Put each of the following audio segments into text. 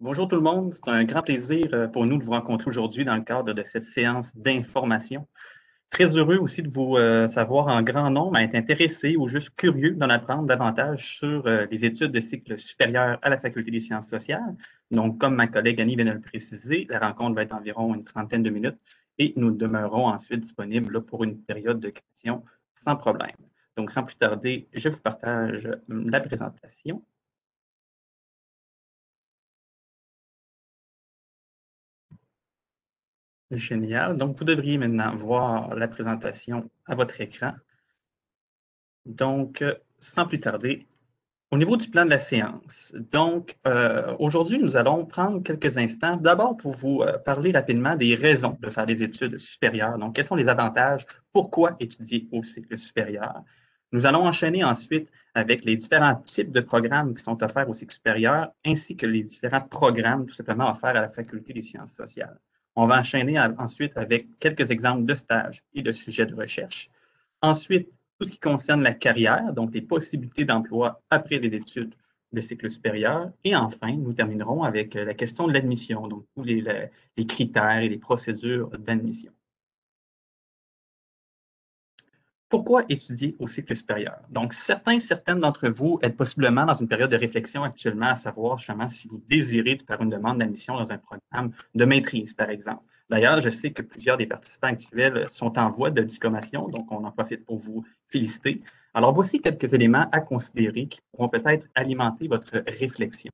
Bonjour tout le monde, c'est un grand plaisir pour nous de vous rencontrer aujourd'hui dans le cadre de cette séance d'information. Très heureux aussi de vous savoir en grand nombre à être intéressé ou juste curieux d'en apprendre davantage sur les études de cycle supérieur à la Faculté des sciences sociales. Donc, comme ma collègue Annie vient de le préciser, la rencontre va être environ une trentaine de minutes et nous demeurerons ensuite disponibles là, pour une période de questions sans problème. Donc, sans plus tarder, je vous partage la présentation. Génial. Donc, vous devriez maintenant voir la présentation à votre écran. Donc, sans plus tarder, au niveau du plan de la séance, donc, aujourd'hui, nous allons prendre quelques instants, d'abord pour vous parler rapidement des raisons de faire des études supérieures. Donc, quels sont les avantages? Pourquoi étudier au cycle supérieur? Nous allons enchaîner ensuite avec les différents types de programmes qui sont offerts au cycle supérieur, ainsi que les différents programmes tout simplement offerts à la Faculté des sciences sociales. On va enchaîner ensuite avec quelques exemples de stages et de sujets de recherche. Ensuite, tout ce qui concerne la carrière, donc les possibilités d'emploi après les études de cycle supérieur. Et enfin, nous terminerons avec la question de l'admission, donc tous les critères et les procédures d'admission. Pourquoi étudier au cycle supérieur? Donc, certaines d'entre vous êtes possiblement dans une période de réflexion actuellement, à savoir justement si vous désirez faire une demande d'admission dans un programme de maîtrise, par exemple. D'ailleurs, je sais que plusieurs des participants actuels sont en voie de diplomation, donc on en profite pour vous féliciter. Alors, voici quelques éléments à considérer qui pourront peut-être alimenter votre réflexion.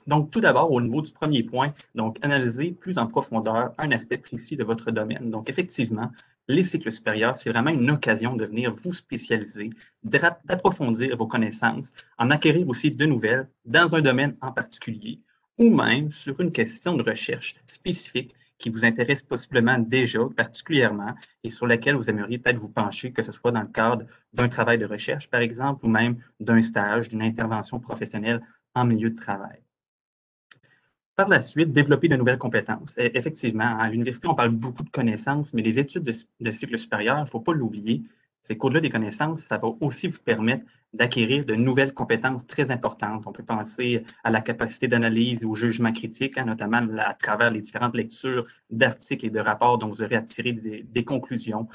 Donc, tout d'abord, au niveau du premier point, donc analyser plus en profondeur un aspect précis de votre domaine. Donc, effectivement, les cycles supérieurs, c'est vraiment une occasion de venir vous spécialiser, d'approfondir vos connaissances, en acquérir aussi de nouvelles dans un domaine en particulier ou même sur une question de recherche spécifique qui vous intéresse possiblement déjà particulièrement et sur laquelle vous aimeriez peut-être vous pencher, que ce soit dans le cadre d'un travail de recherche, par exemple, ou même d'un stage, d'une intervention professionnelle en milieu de travail. Par la suite, développer de nouvelles compétences. Effectivement, à l'université, on parle beaucoup de connaissances, mais les études de cycle supérieur, il ne faut pas l'oublier, c'est qu'au-delà des connaissances, ça va aussi vous permettre d'acquérir de nouvelles compétences très importantes. On peut penser à la capacité d'analyse et au jugement critique, hein, notamment à travers les différentes lectures d'articles et de rapports dont vous aurez à tirer des conclusions.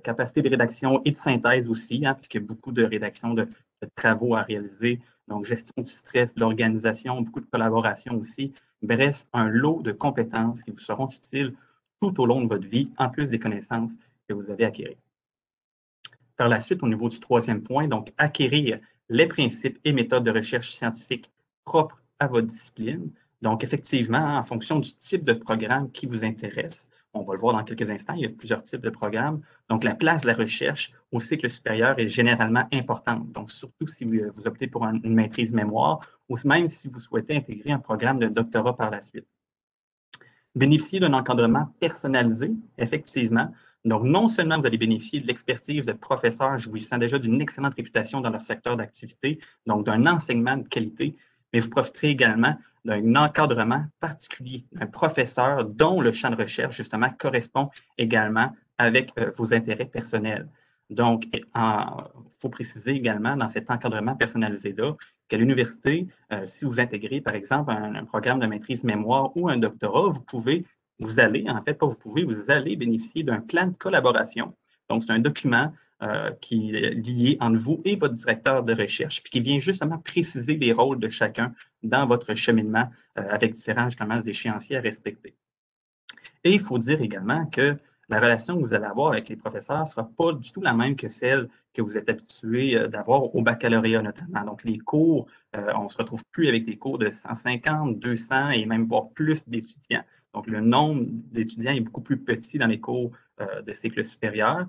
Capacité de rédaction et de synthèse aussi, hein, puisqu'il y a beaucoup de rédaction de travaux à réaliser. Donc, gestion du stress, l'organisation, beaucoup de collaboration aussi. Bref, un lot de compétences qui vous seront utiles tout au long de votre vie, en plus des connaissances que vous avez acquises. Par la suite, au niveau du troisième point, donc acquérir les principes et méthodes de recherche scientifique propres à votre discipline. Donc, effectivement, en fonction du type de programme qui vous intéresse, on va le voir dans quelques instants, il y a plusieurs types de programmes. Donc, la place de la recherche au cycle supérieur est généralement importante. Donc, surtout si vous optez pour une maîtrise mémoire ou même si vous souhaitez intégrer un programme de doctorat par la suite. Bénéficier d'un encadrement personnalisé, effectivement. Donc, non seulement vous allez bénéficier de l'expertise de professeurs jouissant déjà d'une excellente réputation dans leur secteur d'activité, donc d'un enseignement de qualité, mais vous profiterez également d'un encadrement particulier, d'un professeur dont le champ de recherche, justement, correspond également avec vos intérêts personnels. Donc, il faut préciser également dans cet encadrement personnalisé-là qu'à l'université, si vous intégrez, par exemple, un programme de maîtrise mémoire ou un doctorat, vous allez bénéficier d'un plan de collaboration. Donc, c'est un document qui est lié entre vous et votre directeur de recherche, puis qui vient justement préciser les rôles de chacun dans votre cheminement avec différents justement échéanciers à respecter. Et il faut dire également que la relation que vous allez avoir avec les professeurs ne sera pas du tout la même que celle que vous êtes habitué d'avoir au baccalauréat notamment. Donc, les cours, on ne se retrouve plus avec des cours de 150, 200 et même voire plus d'étudiants. Donc, le nombre d'étudiants est beaucoup plus petit dans les cours de cycle supérieur.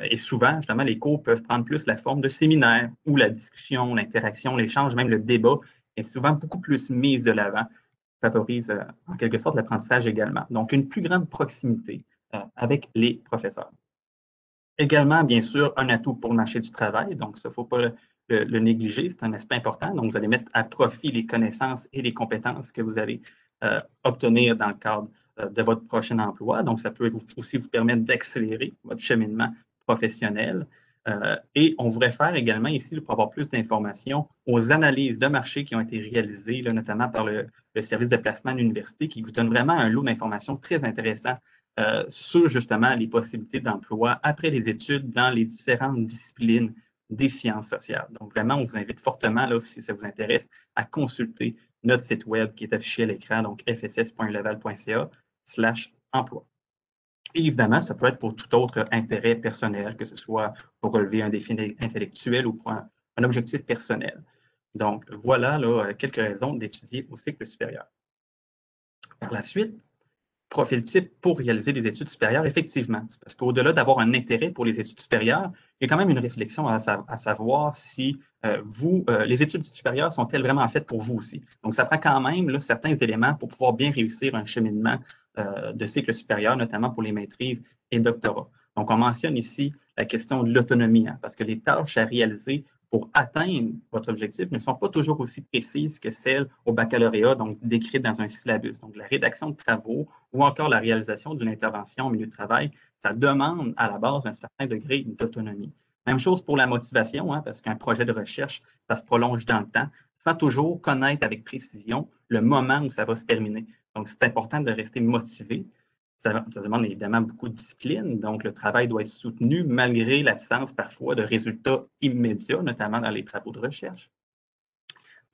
Et souvent, justement, les cours peuvent prendre plus la forme de séminaires où la discussion, l'interaction, l'échange, même le débat est souvent beaucoup plus mise de l'avant, favorise en quelque sorte l'apprentissage également. Donc, une plus grande proximité avec les professeurs. Également, bien sûr, un atout pour le marché du travail. Donc, ça, il ne faut pas le négliger. C'est un aspect important. Donc, vous allez mettre à profit les connaissances et les compétences que vous allez obtenir dans le cadre de votre prochain emploi. Donc, ça peut aussi vous permettre d'accélérer votre cheminement professionnel. Et on vous réfère également ici, pour avoir plus d'informations, aux analyses de marché qui ont été réalisées, là, notamment par le service de placement de l'université, qui vous donne vraiment un lot d'informations très intéressant sur justement les possibilités d'emploi après les études dans les différentes disciplines des sciences sociales. Donc, vraiment, on vous invite fortement, là, si ça vous intéresse, à consulter notre site web qui est affiché à l'écran, donc fss.leval.ca/emploi. Et évidemment, ça peut être pour tout autre intérêt personnel, que ce soit pour relever un défi intellectuel ou pour un objectif personnel. Donc, voilà là, quelques raisons d'étudier au cycle supérieur. Par la suite, profil type pour réaliser des études supérieures, effectivement. Parce qu'au-delà d'avoir un intérêt pour les études supérieures, il y a quand même une réflexion à savoir si les études supérieures sont-elles vraiment faites pour vous aussi. Donc, ça prend quand même là, certains éléments pour pouvoir bien réussir un cheminement de cycle supérieur, notamment pour les maîtrises et doctorats. Donc, on mentionne ici la question de l'autonomie, hein, parce que les tâches à réaliser pour atteindre votre objectif ne sont pas toujours aussi précises que celles au baccalauréat, donc décrites dans un syllabus. Donc, la rédaction de travaux ou encore la réalisation d'une intervention au milieu de travail, ça demande à la base un certain degré d'autonomie. Même chose pour la motivation, hein, parce qu'un projet de recherche, ça se prolonge dans le temps, sans toujours connaître avec précision le moment où ça va se terminer. Donc, c'est important de rester motivé. Ça demande évidemment beaucoup de discipline, donc le travail doit être soutenu malgré l'absence parfois de résultats immédiats, notamment dans les travaux de recherche.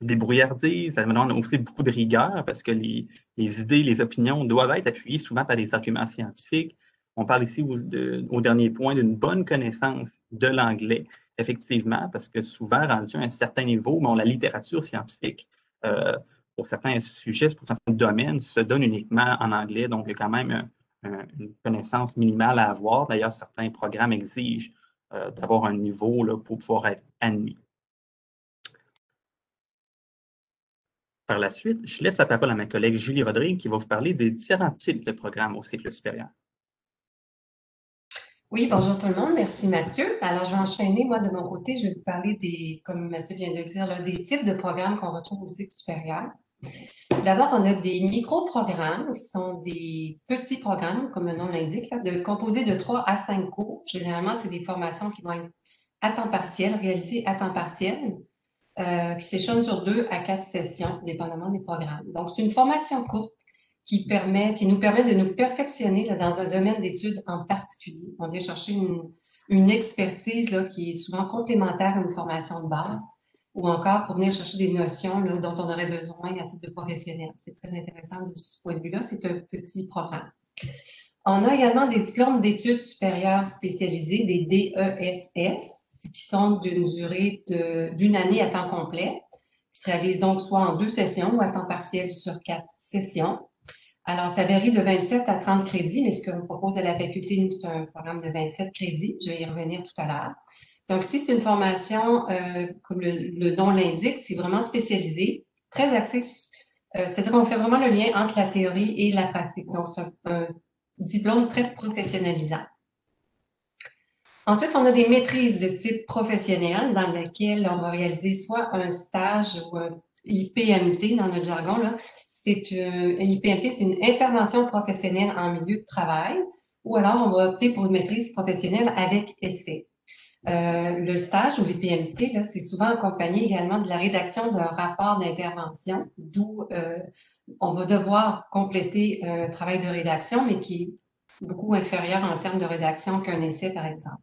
Débrouillardise, ça demande aussi beaucoup de rigueur parce que les idées, les opinions doivent être appuyées souvent par des arguments scientifiques. On parle ici au dernier point d'une bonne connaissance de l'anglais, effectivement, parce que souvent, rendu à un certain niveau, la littérature scientifique, pour certains sujets, pour certains domaines, se donne uniquement en anglais. Donc, il y a quand même une connaissance minimale à avoir. D'ailleurs, certains programmes exigent d'avoir un niveau là, pour pouvoir être admis. Par la suite, je laisse la parole à ma collègue Julie Rodrigue qui va vous parler des différents types de programmes au cycle supérieur. Oui, bonjour tout le monde. Merci Mathieu. Alors, je vais enchaîner. Moi, de mon côté, je vais vous parler comme Mathieu vient de dire, là, des types de programmes qu'on retrouve au cycle supérieur. D'abord, on a des micro-programmes qui sont des petits programmes, comme le nom l'indique, composés de 3 à 5 cours. Généralement, c'est des formations qui vont être à temps partiel, réalisées à temps partiel, qui s'échelonnent sur 2 à 4 sessions, dépendamment des programmes. Donc, c'est une formation courte qui nous permet de nous perfectionner là, dans un domaine d'études en particulier. On vient chercher une expertise là, qui est souvent complémentaire à une formation de base ou encore pour venir chercher des notions là, dont on aurait besoin à titre de professionnel. C'est très intéressant de ce point de vue-là. C'est un petit programme. On a également des diplômes d'études supérieures spécialisées, des DESS, qui sont d'une durée d'une année à temps complet, qui se réalisent donc soit en 2 sessions ou à temps partiel sur 4 sessions. Alors, ça varie de 27 à 30 crédits, mais ce qu'on propose à la faculté, nous, c'est un programme de 27 crédits. Je vais y revenir tout à l'heure. Donc, ici, c'est une formation, comme le nom l'indique, c'est vraiment spécialisé, très axé, c'est-à-dire qu'on fait vraiment le lien entre la théorie et la pratique. Donc, c'est un diplôme très professionnalisant. Ensuite, on a des maîtrises de type professionnel dans lesquelles on va réaliser soit un stage ou un IPMT dans notre jargon. Là. IPMT, c'est une intervention professionnelle en milieu de travail, ou alors on va opter pour une maîtrise professionnelle avec essai. Le stage ou l'IPMT, là, c'est souvent accompagné également de la rédaction d'un rapport d'intervention, d'où on va devoir compléter un travail de rédaction, mais qui est beaucoup inférieur en termes de rédaction qu'un essai, par exemple.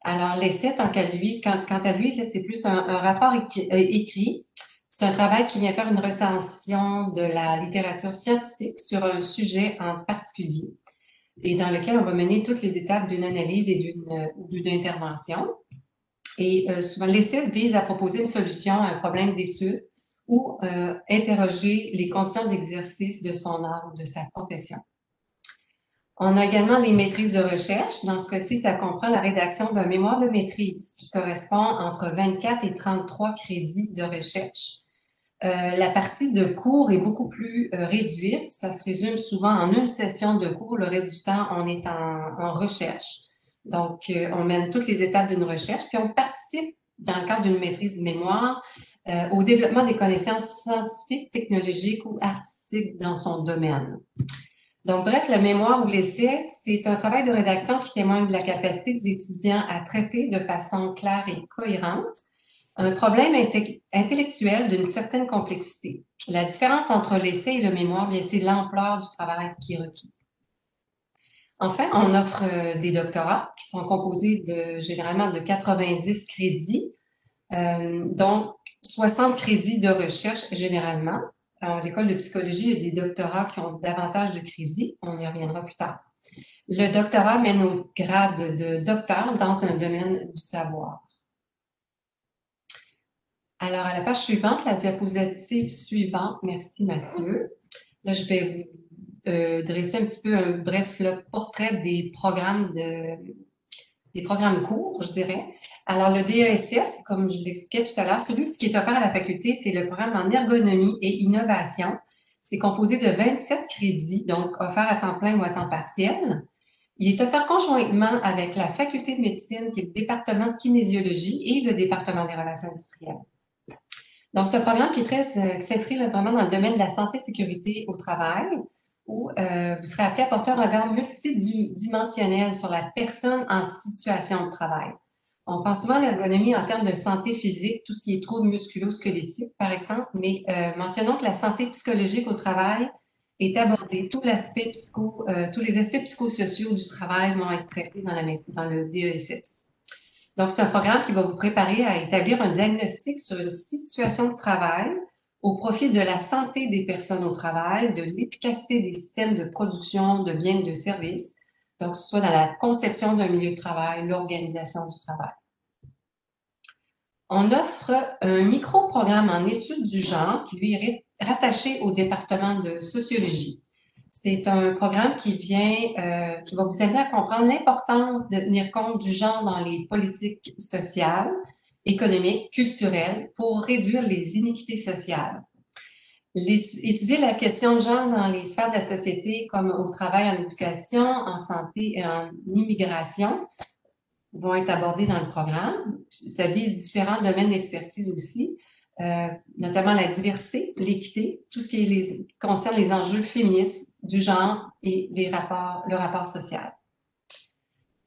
Alors, l'essai, quant à lui, c'est plus un rapport écrit. C'est un travail qui vient faire une recension de la littérature scientifique sur un sujet en particulier et dans lequel on va mener toutes les étapes d'une analyse et d'une intervention. Et souvent, l'essai vise à proposer une solution à un problème d'étude ou interroger les conditions d'exercice de son art ou de sa profession. On a également les maîtrises de recherche. Dans ce cas-ci, ça comprend la rédaction d'un mémoire de maîtrise qui correspond entre 24 et 33 crédits de recherche. La partie de cours est beaucoup plus réduite. Ça se résume souvent en une session de cours. Le reste du temps, on est en recherche. Donc, on mène toutes les étapes d'une recherche, puis on participe, dans le cadre d'une maîtrise de mémoire, au développement des connaissances scientifiques, technologiques ou artistiques dans son domaine. Donc, bref, le mémoire ou l'essai, c'est un travail de rédaction qui témoigne de la capacité de l'étudiant à traiter de façon claire et cohérente un problème intellectuel d'une certaine complexité. La différence entre l'essai et le mémoire, bien, c'est l'ampleur du travail qui est requis. Enfin, on offre des doctorats qui sont composés généralement de 90 crédits, donc 60 crédits de recherche généralement. À l'école de psychologie, il y a des doctorats qui ont davantage de crédits. On y reviendra plus tard. Le doctorat mène au grade de docteur dans un domaine du savoir. Alors, à la page suivante, la diapositive suivante, merci Mathieu. Là, je vais vous dresser un petit peu un bref portrait des programmes courts, je dirais. Alors, le DESS, comme je l'expliquais tout à l'heure, celui qui est offert à la faculté, c'est le programme en ergonomie et innovation. C'est composé de 27 crédits, donc offerts à temps plein ou à temps partiel. Il est offert conjointement avec la faculté de médecine, qui est le département de kinésiologie et le département des relations industrielles. Donc, c'est un programme qui s'inscrit vraiment dans le domaine de la santé-sécurité au travail, où vous serez appelé à porter un regard multidimensionnel sur la personne en situation de travail. On pense souvent à l'ergonomie en termes de santé physique, tout ce qui est troubles musculo-squelettiques, par exemple, mais mentionnons que la santé psychologique au travail est abordée. Tous les aspects psychosociaux du travail vont être traités dans le DESS. Donc, c'est un programme qui va vous préparer à établir un diagnostic sur une situation de travail au profit de la santé des personnes au travail, de l'efficacité des systèmes de production de biens et de services, donc soit dans la conception d'un milieu de travail, l'organisation du travail. On offre un micro-programme en études du genre qui lui est rattaché au département de sociologie. C'est un programme qui va vous amener à comprendre l'importance de tenir compte du genre dans les politiques sociales, économiques, culturelles pour réduire les iniquités sociales. Étudier la question de genre dans les sphères de la société comme au travail, en éducation, en santé et en immigration vont être abordés dans le programme. Ça vise différents domaines d'expertise aussi, notamment la diversité, l'équité, tout ce qui concerne les enjeux féministes, du genre et le rapport social.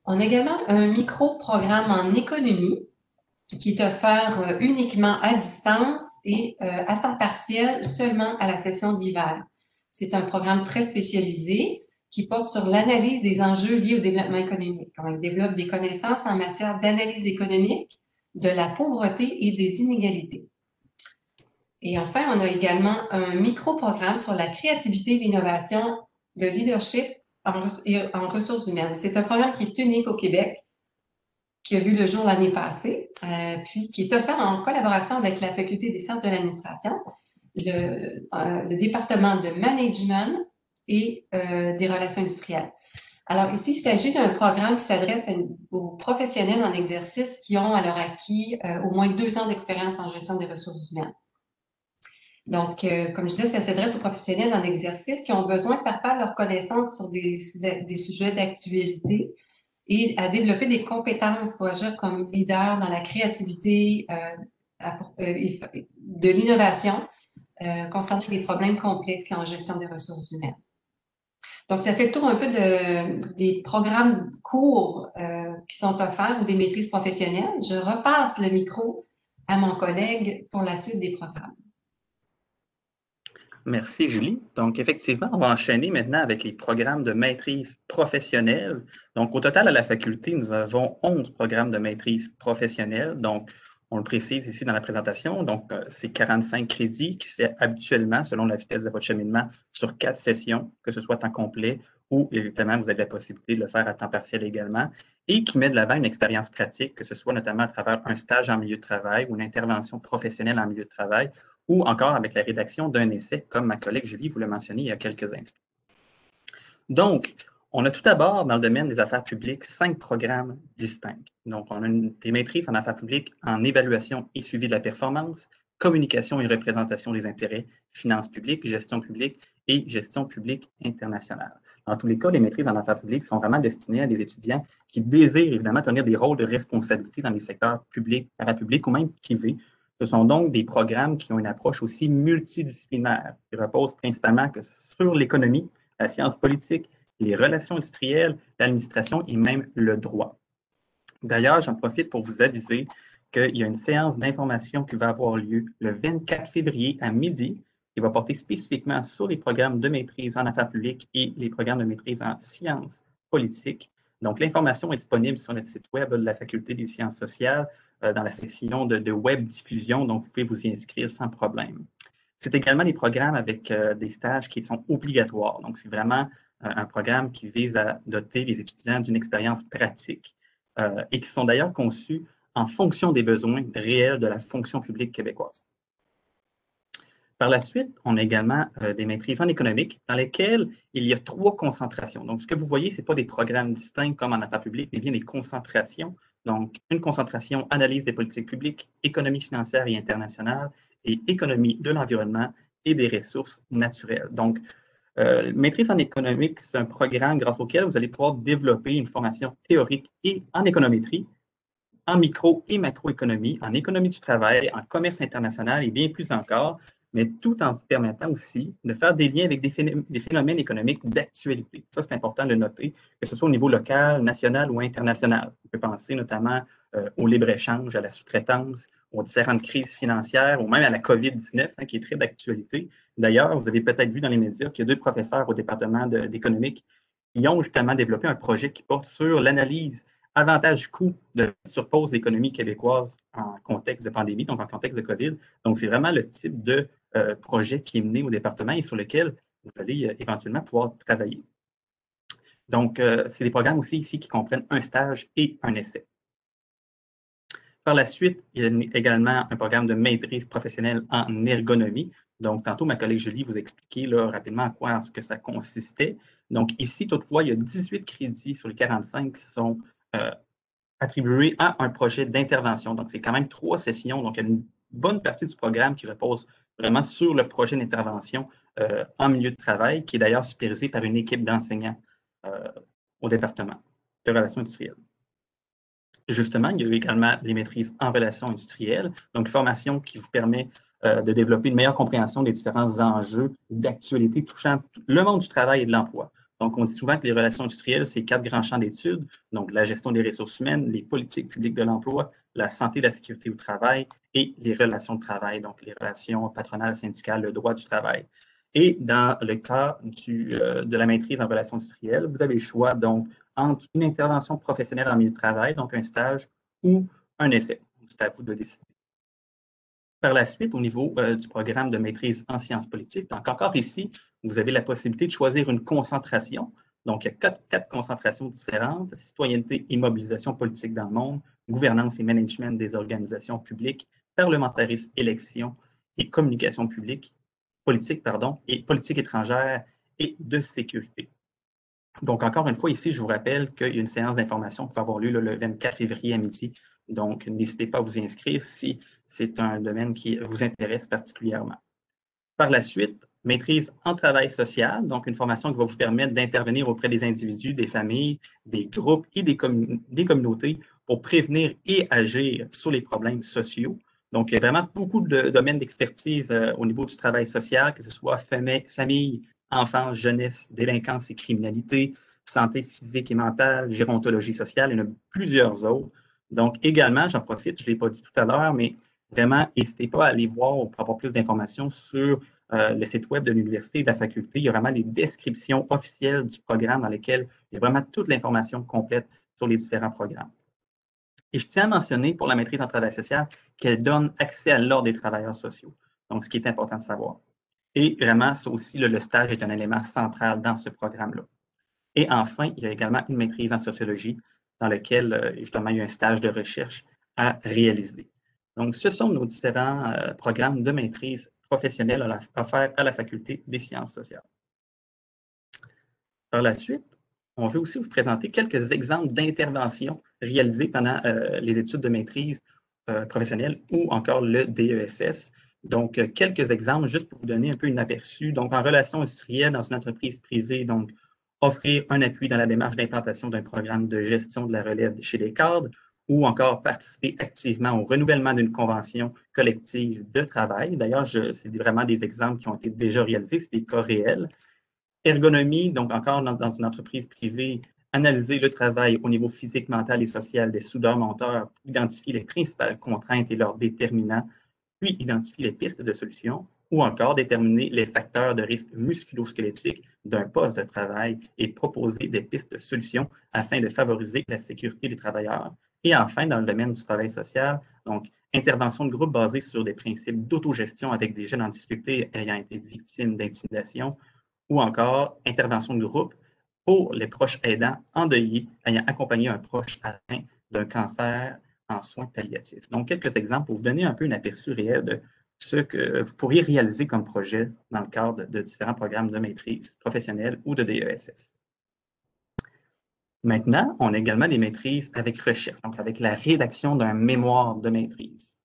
On a également un micro-programme en économie qui est offert uniquement à distance et à temps partiel seulement à la session d'hiver. C'est un programme très spécialisé qui porte sur l'analyse des enjeux liés au développement économique. On développe des connaissances en matière d'analyse économique, de la pauvreté et des inégalités. Et enfin, on a également un micro-programme sur la créativité, l'innovation, le leadership en ressources humaines. C'est un programme qui est unique au Québec, qui a vu le jour l'année passée, puis qui est offert en collaboration avec la Faculté des sciences de l'administration, le département de management et des relations industrielles. Alors ici, il s'agit d'un programme qui s'adresse aux professionnels en exercice qui ont à leur acquis au moins 2 ans d'expérience en gestion des ressources humaines. Donc, comme je disais, ça s'adresse aux professionnels en exercice qui ont besoin de parfaire leurs connaissances sur des sujets d'actualité et à développer des compétences pour agir comme leader dans la créativité, de l'innovation concernant des problèmes complexes en gestion des ressources humaines. Donc, ça fait le tour un peu des programmes courts qui sont offerts ou des maîtrises professionnelles. Je repasse le micro à mon collègue pour la suite des programmes. Merci, Julie. Donc, effectivement, on va enchaîner maintenant avec les programmes de maîtrise professionnelle. Donc, au total, à la faculté, nous avons 11 programmes de maîtrise professionnelle. Donc, on le précise ici dans la présentation. Donc, c'est 45 crédits qui se fait habituellement, selon la vitesse de votre cheminement, sur 4 sessions, que ce soit temps complet ou, évidemment, vous avez la possibilité de le faire à temps partiel également, et qui met de l'avant une expérience pratique, que ce soit notamment à travers un stage en milieu de travail ou une intervention professionnelle en milieu de travail, ou encore avec la rédaction d'un essai, comme ma collègue Julie vous l'a mentionné il y a quelques instants. Donc, on a tout d'abord, dans le domaine des affaires publiques, 5 programmes distincts. Donc, on a des maîtrises en affaires publiques en évaluation et suivi de la performance, communication et représentation des intérêts, finances publiques, gestion publique et gestion publique internationale. Dans tous les cas, les maîtrises en affaires publiques sont vraiment destinées à des étudiants qui désirent évidemment tenir des rôles de responsabilité dans les secteurs publics, parapublics ou même privés. Ce sont donc des programmes qui ont une approche aussi multidisciplinaire, qui reposent principalement sur l'économie, la science politique, les relations industrielles, l'administration et même le droit. D'ailleurs, j'en profite pour vous aviser qu'il y a une séance d'information qui va avoir lieu le 24 février à midi, qui va porter spécifiquement sur les programmes de maîtrise en affaires publiques et les programmes de maîtrise en sciences politiques. Donc, l'information est disponible sur notre site web de la Faculté des sciences sociales dans la section de web diffusion, donc vous pouvez vous y inscrire sans problème. C'est également des programmes avec des stages qui sont obligatoires. Donc, c'est vraiment un programme qui vise à doter les étudiants d'une expérience pratique et qui sont d'ailleurs conçus en fonction des besoins réels de la fonction publique québécoise. Par la suite, on a également des maîtrises en économique dans lesquelles il y a 3 concentrations. Donc, ce que vous voyez, ce n'est pas des programmes distincts comme en affaires publiques, mais bien des concentrations. Donc, une concentration analyse des politiques publiques, économie financière et internationale et économie de l'environnement et des ressources naturelles. Donc, maîtrise en économique, c'est un programme grâce auquel vous allez pouvoir développer une formation théorique et en économétrie, en micro et macroéconomie, en économie du travail, en commerce international et bien plus encore, mais tout en vous permettant aussi de faire des liens avec des phénomènes économiques d'actualité. Ça, c'est important de le noter, que ce soit au niveau local, national ou international. On peut penser notamment au libre-échange, à la sous-traitance, aux différentes crises financières ou même à la COVID-19, qui est très d'actualité. D'ailleurs, vous avez peut-être vu dans les médias qu'il y a 2 professeurs au département d'économique qui ont justement développé un projet qui porte sur l'analyse avantage-coût sur pause l'économie québécoise en contexte de pandémie, donc en contexte de COVID. Donc, c'est vraiment le type de projet qui est mené au département et sur lequel vous allez éventuellement pouvoir travailler. Donc, c'est des programmes aussi ici qui comprennent un stage et un essai. Par la suite, il y a également un programme de maîtrise professionnelle en ergonomie. Donc, tantôt, ma collègue Julie vous expliquait là, rapidement à quoi est-ce que ça consistait. Donc, ici, toutefois, il y a 18 crédits sur les 45 qui sont attribués à un projet d'intervention. Donc, c'est quand même 3 sessions. Donc, il y a une bonne partie du programme qui repose vraiment sur le projet d'intervention en milieu de travail, qui est d'ailleurs supervisé par une équipe d'enseignants au département de relations industrielles. Justement, il y a également les maîtrises en relations industrielles, donc une formation qui vous permet de développer une meilleure compréhension des différents enjeux d'actualité touchant le monde du travail et de l'emploi. Donc, on dit souvent que les relations industrielles, c'est 4 grands champs d'études, donc la gestion des ressources humaines, les politiques publiques de l'emploi, la santé et la sécurité au travail et les relations de travail, donc les relations patronales, syndicales, le droit du travail. Et dans le cas de la maîtrise en relations industrielles, vous avez le choix donc entre une intervention professionnelle en milieu de travail, donc un stage, ou un essai. C'est à vous de décider. Par la suite, au niveau du programme de maîtrise en sciences politiques, donc encore ici, vous avez la possibilité de choisir une concentration. Donc, il y a 4 concentrations différentes: citoyenneté et mobilisation politique dans le monde, gouvernance et management des organisations publiques, parlementarisme, élection et communication publique, politique étrangère et de sécurité. Donc, encore une fois, ici, je vous rappelle qu'il y a une séance d'information qui va avoir lieu le 24 février à midi. Donc, n'hésitez pas à vous inscrire si c'est un domaine qui vous intéresse particulièrement. Par la suite, maîtrise en travail social, donc une formation qui va vous permettre d'intervenir auprès des individus, des familles, des groupes et des communautés pour prévenir et agir sur les problèmes sociaux. Donc, il y a vraiment beaucoup de domaines d'expertise au niveau du travail social, que ce soit famille, enfance, jeunesse, délinquance et criminalité, santé physique et mentale, gérontologie sociale, il y en a plusieurs autres. Donc, également, j'en profite, je ne l'ai pas dit tout à l'heure, mais vraiment, n'hésitez pas à aller voir pour avoir plus d'informations sur le site web de l'université et de la faculté. Il y a vraiment les descriptions officielles du programme dans lesquelles il y a vraiment toute l'information complète sur les différents programmes. Et je tiens à mentionner pour la maîtrise en travail social qu'elle donne accès à l'ordre des travailleurs sociaux. Donc, ce qui est important de savoir. Et vraiment, ça aussi, le stage est un élément central dans ce programme-là. Et enfin, il y a également une maîtrise en sociologie dans laquelle, justement, il y a un stage de recherche à réaliser. Donc, ce sont nos différents programmes de maîtrise professionnelle offerts à la Faculté des sciences sociales. Par la suite, on veut aussi vous présenter quelques exemples d'interventions réalisées pendant les études de maîtrise professionnelle ou encore le DESS. Donc, quelques exemples juste pour vous donner un peu une aperçu. Donc, en relation industrielle dans une entreprise privée, donc, offrir un appui dans la démarche d'implantation d'un programme de gestion de la relève chez les cadres ou encore participer activement au renouvellement d'une convention collective de travail. D'ailleurs, c'est vraiment des exemples qui ont été déjà réalisés, c'est des cas réels. Ergonomie, donc encore dans une entreprise privée, analyser le travail au niveau physique, mental et social des soudeurs-monteurs, identifier les principales contraintes et leurs déterminants, puis identifier les pistes de solutions, ou encore déterminer les facteurs de risque musculo-squelettiques d'un poste de travail et proposer des pistes de solutions afin de favoriser la sécurité des travailleurs. Et enfin, dans le domaine du travail social, donc intervention de groupe basée sur des principes d'autogestion avec des jeunes en difficulté ayant été victimes d'intimidation, ou encore intervention de groupe pour les proches aidants endeuillés ayant accompagné un proche atteint d'un cancer en soins palliatifs. Donc, quelques exemples pour vous donner un peu un aperçu réel de ce que vous pourriez réaliser comme projet dans le cadre de différents programmes de maîtrise professionnelle ou de DESS. Maintenant, on a également des maîtrises avec recherche, donc avec la rédaction d'un mémoire de maîtrise.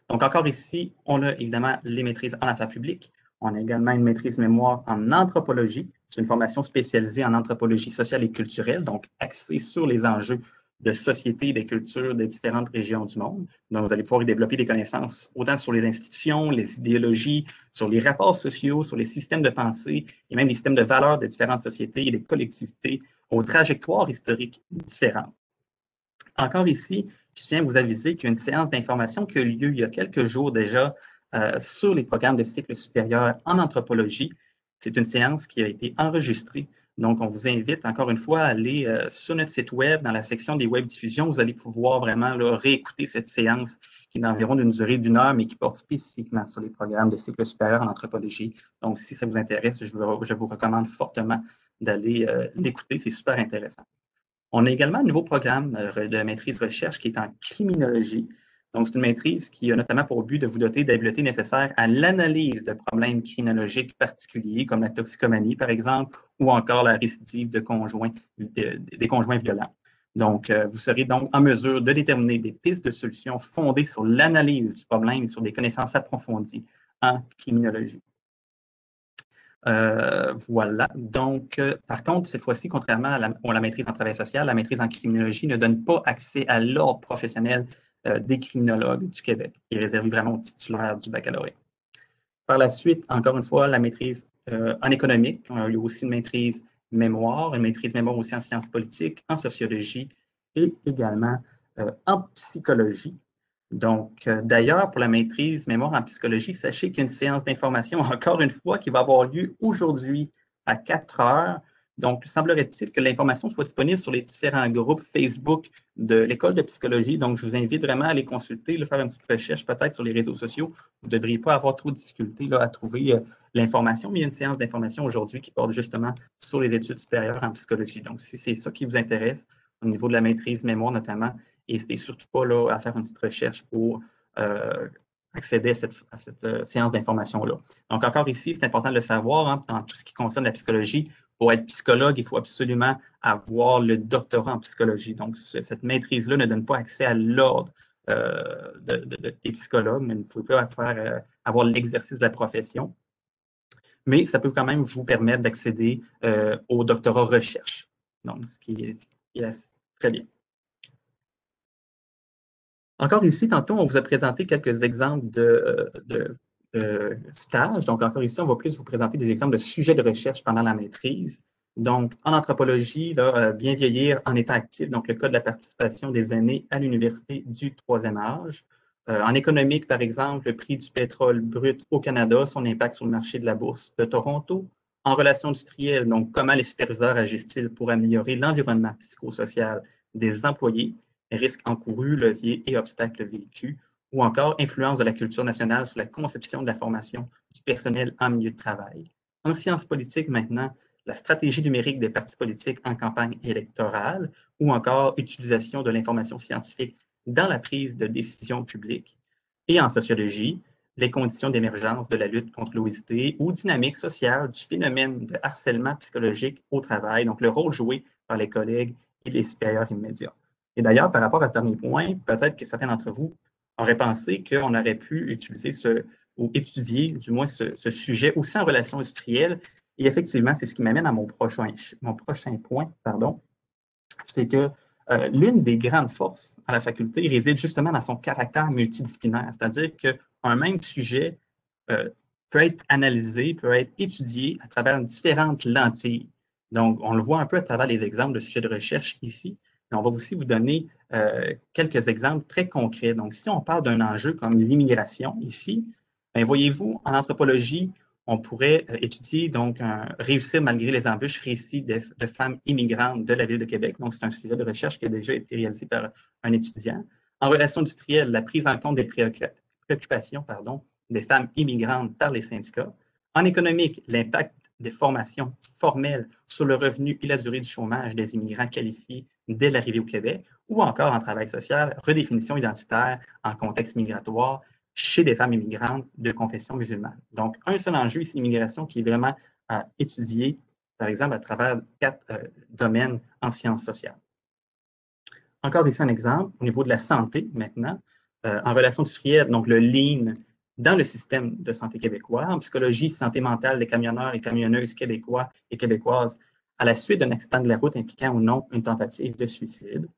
Donc, encore ici, on a évidemment les maîtrises en affaires publiques. On a également une maîtrise mémoire en anthropologie. C'est une formation spécialisée en anthropologie sociale et culturelle, donc axée sur les enjeux de société et des cultures des différentes régions du monde. Donc, vous allez pouvoir y développer des connaissances autant sur les institutions, les idéologies, sur les rapports sociaux, sur les systèmes de pensée et même les systèmes de valeurs des différentes sociétés et des collectivités aux trajectoires historiques différentes. Encore ici, je tiens à vous aviser qu'il y a une séance d'information qui a eu lieu il y a quelques jours déjà sur les programmes de cycle supérieur en anthropologie. C'est une séance qui a été enregistrée. Donc, on vous invite encore une fois à aller sur notre site web, dans la section des webdiffusions. Vous allez pouvoir vraiment là, réécouter cette séance qui est d'environ d'une durée d'1 heure, mais qui porte spécifiquement sur les programmes de cycle supérieur en anthropologie. Donc, si ça vous intéresse, je vous recommande fortement d'aller l'écouter. C'est super intéressant. On a également un nouveau programme de maîtrise recherche qui est en criminologie. Donc, c'est une maîtrise qui a notamment pour but de vous doter d'habiletés nécessaires à l'analyse de problèmes criminologiques particuliers, comme la toxicomanie, par exemple, ou encore la récidive des conjoints violents. Donc, vous serez donc en mesure de déterminer des pistes de solutions fondées sur l'analyse du problème et sur des connaissances approfondies en criminologie. Voilà. Donc, par contre, cette fois-ci, contrairement à la maîtrise en travail social, la maîtrise en criminologie ne donne pas accès à l'ordre professionnel des criminologues du Québec, qui est réservé vraiment aux titulaires du baccalauréat. Par la suite, encore une fois, la maîtrise en économique. Il y a aussi une maîtrise mémoire aussi en sciences politiques, en sociologie et également en psychologie. Donc, d'ailleurs, pour la maîtrise mémoire en psychologie, sachez qu'il y a une séance d'information, encore une fois, qui va avoir lieu aujourd'hui à 4 heures. Donc, semblerait-il que l'information soit disponible sur les différents groupes Facebook de l'École de psychologie. Donc, je vous invite vraiment à les consulter, faire une petite recherche peut-être sur les réseaux sociaux. Vous ne devriez pas avoir trop de difficultés à trouver l'information, mais il y a une séance d'information aujourd'hui qui porte justement sur les études supérieures en psychologie. Donc, si c'est ça qui vous intéresse, au niveau de la maîtrise mémoire notamment, n'hésitez surtout pas là, à faire une petite recherche pour accéder à cette séance d'information-là. Donc, encore ici, c'est important de le savoir, hein, dans tout ce qui concerne la psychologie. Pour être psychologue, il faut absolument avoir le doctorat en psychologie. Donc, cette maîtrise-là ne donne pas accès à l'ordre des psychologues, mais vous ne pouvez pas avoir l'exercice de la profession. Mais ça peut quand même vous permettre d'accéder au doctorat recherche. Donc, ce qui est très bien. Encore ici, tantôt, on vous a présenté quelques exemples de stages. Donc, encore ici, on va plus vous présenter des exemples de sujets de recherche pendant la maîtrise. Donc, en anthropologie, là, bien vieillir en étant actif, donc le cas de la participation des aînés à l'université du 3e âge. En économique, par exemple, le prix du pétrole brut au Canada, son impact sur le marché de la bourse de Toronto. En relations industrielles, donc comment les superviseurs agissent-ils pour améliorer l'environnement psychosocial des employés, risques encourus, leviers et obstacles vécus, ou encore influence de la culture nationale sur la conception de la formation du personnel en milieu de travail. En sciences politiques, maintenant, la stratégie numérique des partis politiques en campagne électorale, ou encore utilisation de l'information scientifique dans la prise de décision publique. Et en sociologie, les conditions d'émergence de la lutte contre l'obésité ou dynamique sociale du phénomène de harcèlement psychologique au travail, donc le rôle joué par les collègues et les supérieurs immédiats. Et d'ailleurs, par rapport à ce dernier point, peut-être que certains d'entre vous auraient pensé qu'on aurait pu utiliser ou étudier du moins ce sujet aussi en relations industrielles. Et effectivement, c'est ce qui m'amène à mon prochain point, c'est que l'une des grandes forces à la faculté réside justement dans son caractère multidisciplinaire, c'est-à-dire qu'un même sujet peut être analysé, peut être étudié à travers différentes lentilles. Donc, on le voit un peu à travers les exemples de sujets de recherche ici, mais on va aussi vous donner quelques exemples très concrets. Donc, si on parle d'un enjeu comme l'immigration ici, bien, voyez-vous, en anthropologie, on pourrait étudier donc réussir malgré les embûches récits de femmes immigrantes de la ville de Québec. Donc, c'est un sujet de recherche qui a déjà été réalisé par un étudiant. En relations industrielles, la prise en compte des préoccupations des femmes immigrantes par les syndicats. En économique, l'impact des formations formelles sur le revenu et la durée du chômage des immigrants qualifiés dès l'arrivée au Québec, ou encore en travail social, redéfinition identitaire en contexte migratoire chez des femmes immigrantes de confession musulmane. Donc, un seul enjeu ici, l'immigration, qui est vraiment à étudier, par exemple, à travers 4 domaines en sciences sociales. Encore ici un exemple, au niveau de la santé maintenant, en relation industrielle, donc le lean dans le système de santé québécois, en psychologie, santé mentale des camionneurs et camionneuses québécois et québécoises à la suite d'un accident de la route impliquant ou non une tentative de suicide.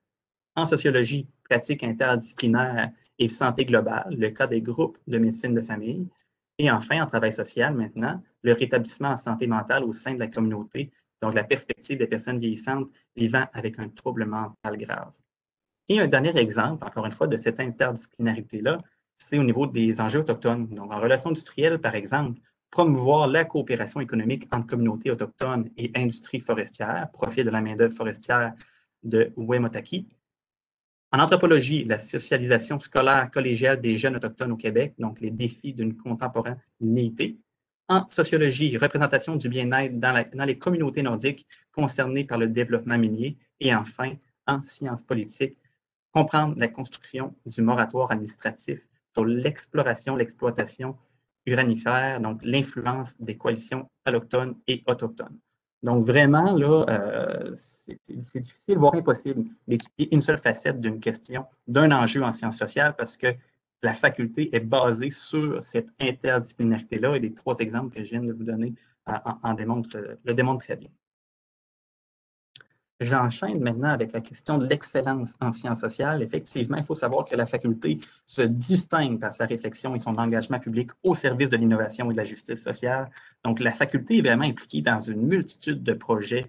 En sociologie, pratique interdisciplinaire et santé globale, le cas des groupes de médecine de famille. Et enfin, en travail social maintenant, le rétablissement en santé mentale au sein de la communauté, donc la perspective des personnes vieillissantes vivant avec un trouble mental grave. Et un dernier exemple, encore une fois, de cette interdisciplinarité-là, c'est au niveau des enjeux autochtones. Donc, en relation industrielle, par exemple, promouvoir la coopération économique entre communautés autochtones et industries forestières, profit de la main-d'œuvre forestière de Wemotaki. En anthropologie, la socialisation scolaire collégiale des jeunes autochtones au Québec, donc les défis d'une contemporanéité. En sociologie, représentation du bien-être dans les communautés nordiques concernées par le développement minier. Et enfin, en sciences politiques, comprendre la construction du moratoire administratif sur l'exploration, l'exploitation uranifère, donc l'influence des coalitions allochtones et autochtones. Donc vraiment, là, c'est difficile, voire impossible, d'étudier une seule facette d'une question, d'un enjeu en sciences sociales parce que la faculté est basée sur cette interdisciplinarité-là et les 3 exemples que je viens de vous donner le démontrent très bien. J'enchaîne maintenant avec la question de l'excellence en sciences sociales. Effectivement, il faut savoir que la faculté se distingue par sa réflexion et son engagement public au service de l'innovation et de la justice sociale. Donc, la faculté est vraiment impliquée dans une multitude de projets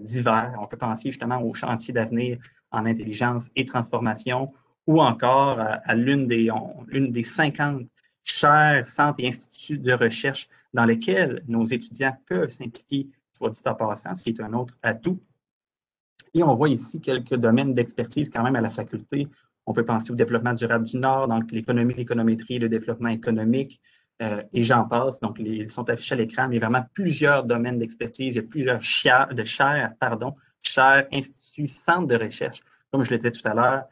divers. On peut penser justement au chantier d'avenir en intelligence et transformation ou encore à l'une des 50 chaires, centres et instituts de recherche dans lesquels nos étudiants peuvent s'impliquer, soit dit en passant, ce qui est un autre atout. Et on voit ici quelques domaines d'expertise quand même à la faculté. On peut penser au développement durable du Nord, donc l'économie, l'économétrie, le développement économique, et j'en passe. Donc, ils sont affichés à l'écran, mais vraiment plusieurs domaines d'expertise. Il y a plusieurs chaires, instituts, centres de recherche, comme je le disais tout à l'heure,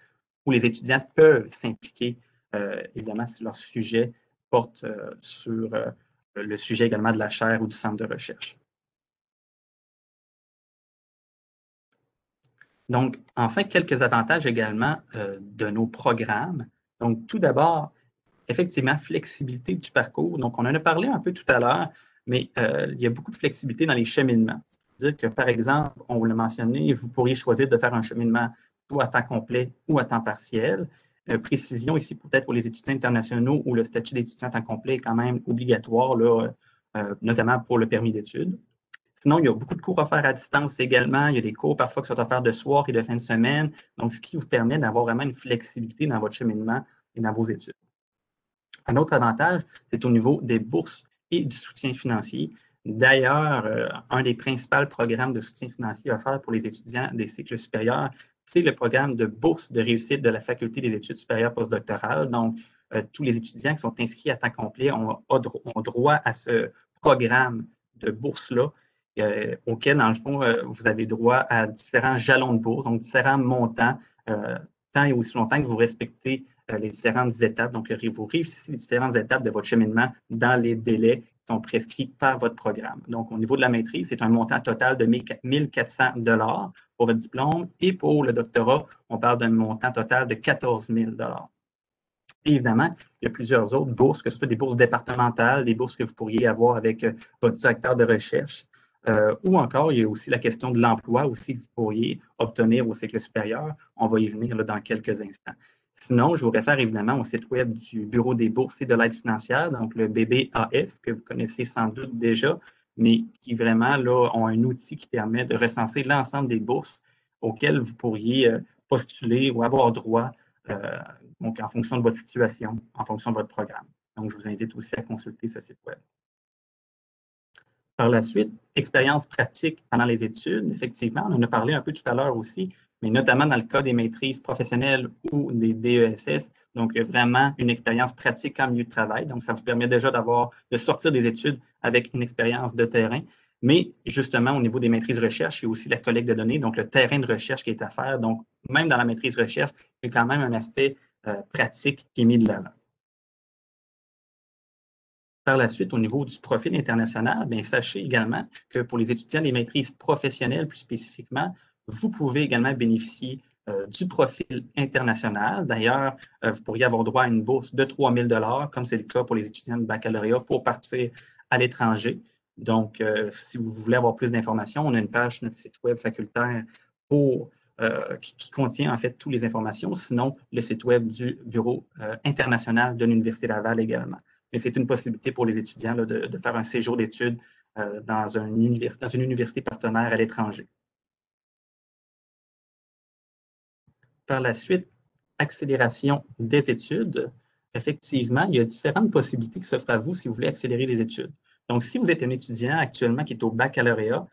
où les étudiants peuvent s'impliquer, évidemment, si leur sujet porte sur le sujet également de la chaire ou du centre de recherche. Donc, enfin, quelques avantages également de nos programmes. Donc, tout d'abord, effectivement, flexibilité du parcours. Donc, on en a parlé un peu tout à l'heure, mais il y a beaucoup de flexibilité dans les cheminements. C'est-à-dire que, par exemple, on vous l'a mentionné, vous pourriez choisir de faire un cheminement soit à temps complet ou à temps partiel. Précision ici, peut-être pour les étudiants internationaux où le statut d'étudiant à temps complet est quand même obligatoire, là, notamment pour le permis d'études. Sinon, il y a beaucoup de cours offerts à distance également. Il y a des cours parfois qui sont offerts de soir et de fin de semaine. Donc, ce qui vous permet d'avoir vraiment une flexibilité dans votre cheminement et dans vos études. Un autre avantage, c'est au niveau des bourses et du soutien financier. D'ailleurs, un des principaux programmes de soutien financier offerts pour les étudiants des cycles supérieurs, c'est le programme de bourse de réussite de la Faculté des études supérieures postdoctorales. Donc, tous les étudiants qui sont inscrits à temps complet ont droit à ce programme de bourse-là, auquel, dans le fond, vous avez droit à différents jalons de bourse, donc différents montants, tant et aussi longtemps que vous respectez les différentes étapes. Donc, vous réussissez les différentes étapes de votre cheminement dans les délais qui sont prescrits par votre programme. Donc, au niveau de la maîtrise, c'est un montant total de 1 400 $ pour votre diplôme. Et pour le doctorat, on parle d'un montant total de 14 000 $. Et évidemment, il y a plusieurs autres bourses, que ce soit des bourses départementales, des bourses que vous pourriez avoir avec votre directeur de recherche, ou encore, il y a aussi la question de l'emploi aussi que vous pourriez obtenir au cycle supérieur. On va y venir là, dans quelques instants. Sinon, je vous réfère évidemment au site web du Bureau des bourses et de l'aide financière, donc le BBAF, que vous connaissez sans doute déjà, mais qui vraiment là, ont un outil qui permet de recenser l'ensemble des bourses auxquelles vous pourriez postuler ou avoir droit donc en fonction de votre situation, en fonction de votre programme. Donc, je vous invite aussi à consulter ce site web. Par la suite, expérience pratique pendant les études. Effectivement, on en a parlé un peu tout à l'heure aussi, mais notamment dans le cas des maîtrises professionnelles ou des DESS. Donc, vraiment une expérience pratique en milieu de travail. Donc, ça vous permet déjà de sortir des études avec une expérience de terrain. Mais justement, au niveau des maîtrises recherche, il y a aussi la collecte de données, donc le terrain de recherche qui est à faire. Donc, même dans la maîtrise recherche, il y a quand même un aspect pratique qui est mis de l'avant. Par la suite, au niveau du profil international, bien, sachez également que pour les étudiants des maîtrises professionnelles, plus spécifiquement, vous pouvez également bénéficier du profil international. D'ailleurs, vous pourriez avoir droit à une bourse de 3 000 $, comme c'est le cas pour les étudiants de baccalauréat, pour partir à l'étranger. Donc, si vous voulez avoir plus d'informations, on a une page sur notre site web facultaire qui contient en fait toutes les informations. Sinon, le site web du Bureau international de l'Université Laval également. Mais c'est une possibilité pour les étudiants là, de faire un séjour d'études dans une université partenaire à l'étranger. Par la suite, accélération des études. Effectivement, il y a différentes possibilités qui s'offrent à vous si vous voulez accélérer les études. Donc, si vous êtes un étudiant actuellement qui est au baccalauréat,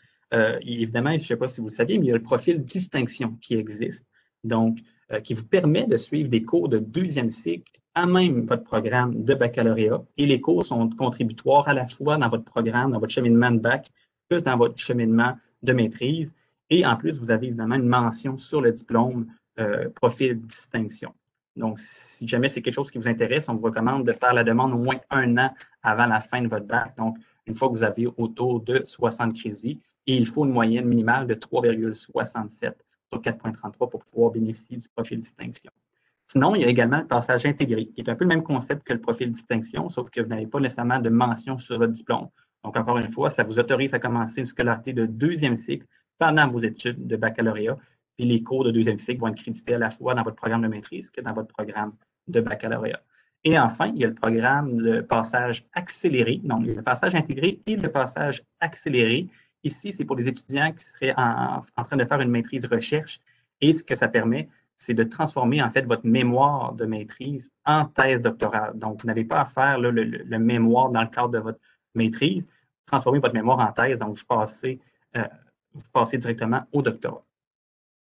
évidemment, je ne sais pas si vous le saviez, mais il y a le profil distinction qui existe, donc qui vous permet de suivre des cours de deuxième cycle à même votre programme de baccalauréat. Et les cours sont contributoires à la fois dans votre programme, dans votre cheminement de bac, que dans votre cheminement de maîtrise. Et en plus, vous avez évidemment une mention sur le diplôme profil distinction. Donc, si jamais c'est quelque chose qui vous intéresse, on vous recommande de faire la demande au moins 1 an avant la fin de votre bac. Donc, une fois que vous avez autour de 60 crédits, et il faut une moyenne minimale de 3,67 sur 4,33 pour pouvoir bénéficier du profil distinction. Sinon, il y a également le passage intégré, qui est un peu le même concept que le profil distinction, sauf que vous n'avez pas nécessairement de mention sur votre diplôme. Donc, encore une fois, ça vous autorise à commencer une scolarité de deuxième cycle pendant vos études de baccalauréat. Puis les cours de deuxième cycle vont être crédités à la fois dans votre programme de maîtrise que dans votre programme de baccalauréat. Et enfin, il y a le programme de passage accéléré. Donc, il y a le passage intégré et le passage accéléré. Ici, c'est pour les étudiants qui seraient en train de faire une maîtrise recherche. Et ce que ça permet, c'est de transformer en fait votre mémoire de maîtrise en thèse doctorale. Donc, vous n'avez pas à faire là, le mémoire dans le cadre de votre maîtrise. Transformez votre mémoire en thèse, donc vous passez directement au doctorat.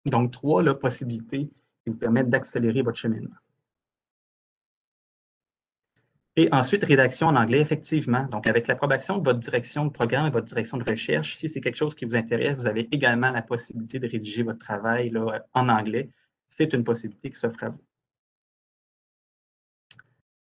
Donc, 3 là, possibilités qui vous permettent d'accélérer votre cheminement. Et ensuite, rédaction en anglais, effectivement. Donc, avec l'approbation de votre direction de programme et votre direction de recherche, si c'est quelque chose qui vous intéresse, vous avez également la possibilité de rédiger votre travail là, en anglais. C'est une possibilité qui s'offre à vous.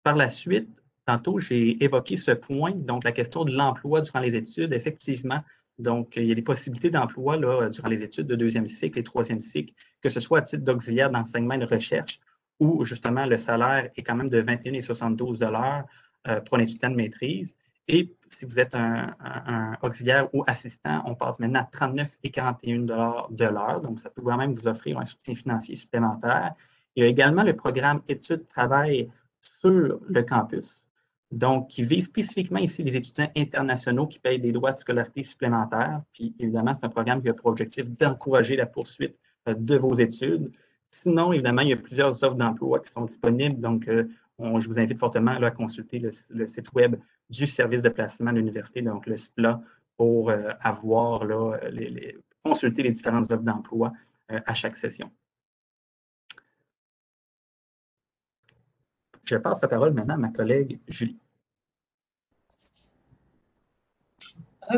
Par la suite, tantôt, j'ai évoqué ce point, donc la question de l'emploi durant les études. Effectivement, donc, il y a des possibilités d'emploi durant les études de deuxième cycle et troisième cycle, que ce soit à titre d'auxiliaire d'enseignement et de recherche, où justement le salaire est quand même de 21,72 $ pour un étudiant de maîtrise. Et si vous êtes un auxiliaire ou assistant, on passe maintenant à 39,41 $ de l'heure. Donc, ça peut vraiment vous offrir un soutien financier supplémentaire. Il y a également le programme études-travail sur le campus, donc qui vise spécifiquement ici les étudiants internationaux qui payent des droits de scolarité supplémentaires. Puis évidemment, c'est un programme qui a pour objectif d'encourager la poursuite de vos études. Sinon, évidemment, il y a plusieurs offres d'emploi qui sont disponibles. Donc, je vous invite fortement là, à consulter le site web du service de placement de l'université, donc le SPLA, pour avoir là, consulter les différentes offres d'emploi à chaque session. Je passe la parole maintenant à ma collègue Julie.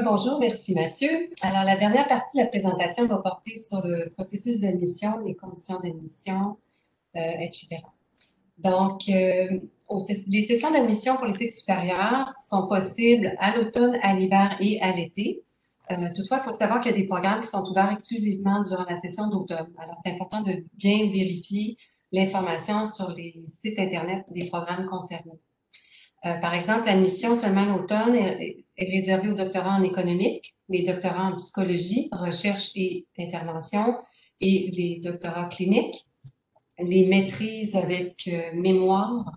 Bonjour, merci Mathieu. Alors, la dernière partie de la présentation va porter sur le processus d'admission, les conditions d'admission, etc. Donc, les sessions d'admission pour les cycles supérieurs sont possibles à l'automne, à l'hiver et à l'été. Toutefois, il faut savoir qu'il y a des programmes qui sont ouverts exclusivement durant la session d'automne. Alors, c'est important de bien vérifier l'information sur les sites Internet des programmes concernés. Par exemple, l'admission seulement l'automne est réservée aux doctorants en économique, les doctorats en psychologie, recherche et intervention et les doctorats cliniques. les maîtrises avec mémoire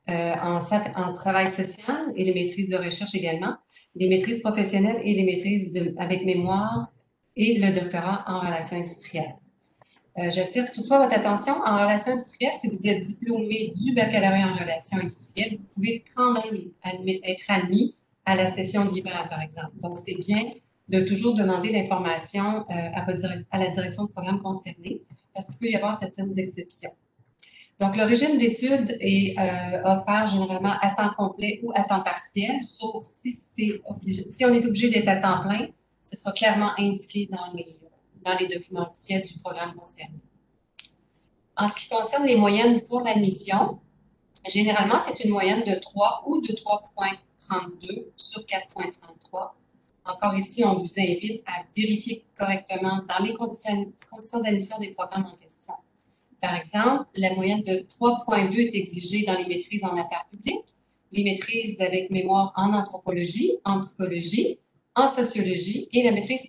en travail social et les maîtrises de recherche également, les maîtrises professionnelles et les maîtrises avec mémoire et le doctorat en relations industrielles. J'attire toutefois votre attention en relations industrielles. Si vous êtes diplômé du baccalauréat en relations industrielles, vous pouvez quand même être admis à la session d'hiver, par exemple. Donc, c'est bien de toujours demander l'information à la direction de programme concernée parce qu'il peut y avoir certaines exceptions. Donc, le régime d'études est offert généralement à temps complet ou à temps partiel, sauf si on est obligé d'être à temps plein, ce sera clairement indiqué dans les documents officiels du programme concerné. En ce qui concerne les moyennes pour l'admission, généralement, c'est une moyenne de 3 ou de 3,32 sur 4,33. Encore ici, on vous invite à vérifier correctement dans les conditions d'admission des programmes en question. Par exemple, la moyenne de 3,2 est exigée dans les maîtrises en affaires publiques, les maîtrises avec mémoire en anthropologie, en psychologie, en sociologie et la maîtrise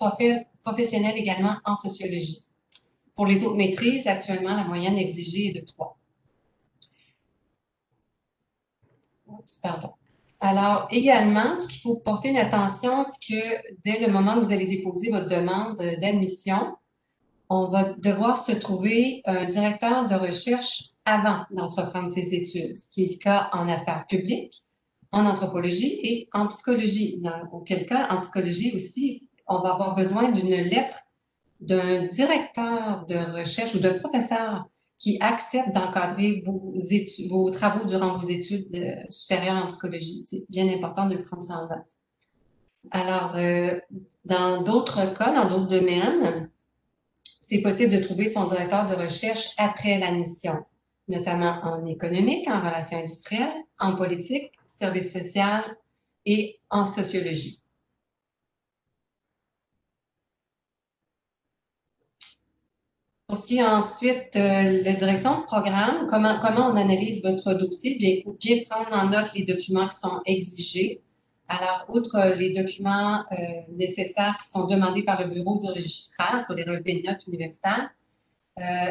professionnelle également en sociologie. Pour les autres maîtrises, actuellement, la moyenne exigée est de 3. Oups, pardon. Alors, également, ce qu'il faut porter une attention que dès le moment où vous allez déposer votre demande d'admission, on va devoir se trouver un directeur de recherche avant d'entreprendre ses études, ce qui est le cas en affaires publiques, en anthropologie et en psychologie. Auquel cas, en psychologie aussi, on va avoir besoin d'une lettre d'un directeur de recherche ou d'un professeur qui accepte d'encadrer vos travaux durant vos études supérieures en psychologie. C'est bien important de prendre ça en note. Alors, dans d'autres cas, dans d'autres domaines, c'est possible de trouver son directeur de recherche après l'admission, notamment en économique, en relations industrielles, en politique, service social et en sociologie. Pour ce qui est ensuite la direction de programme, comment on analyse votre dossier? Bien, il faut bien prendre en note les documents qui sont exigés. Alors, outre les documents nécessaires qui sont demandés par le bureau du registraire sur les relevés de notes universitaires,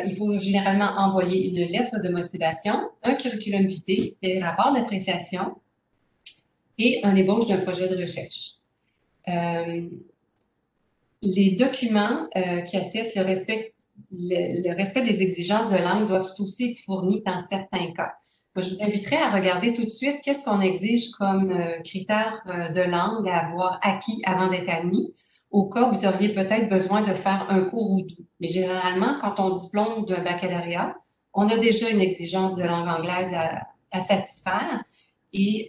il faut généralement envoyer une lettre de motivation, un curriculum vitae, des rapports d'appréciation et un ébauche d'un projet de recherche. Les documents qui attestent le respect des exigences de langue doivent aussi être fournis dans certains cas. Moi, je vous inviterai à regarder tout de suite qu'est-ce qu'on exige comme critères de langue à avoir acquis avant d'être admis, au cas où vous auriez peut-être besoin de faire un cours ou deux. Mais généralement, quand on diplôme d'un baccalauréat, on a déjà une exigence de langue anglaise à satisfaire et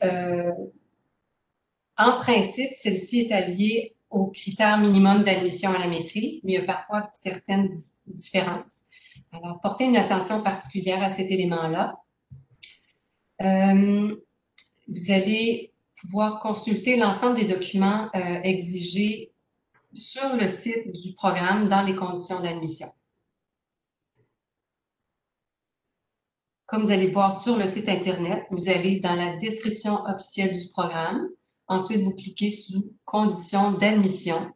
en principe, celle-ci est alliée aux critères minimum d'admission à la maîtrise, mais il y a parfois certaines différences. Alors, portez une attention particulière à cet élément-là. Vous allez pouvoir consulter l'ensemble des documents exigés sur le site du programme dans les conditions d'admission. Comme vous allez voir sur le site Internet, vous allez dans la description officielle du programme. Ensuite, vous cliquez sur « Conditions d'admission »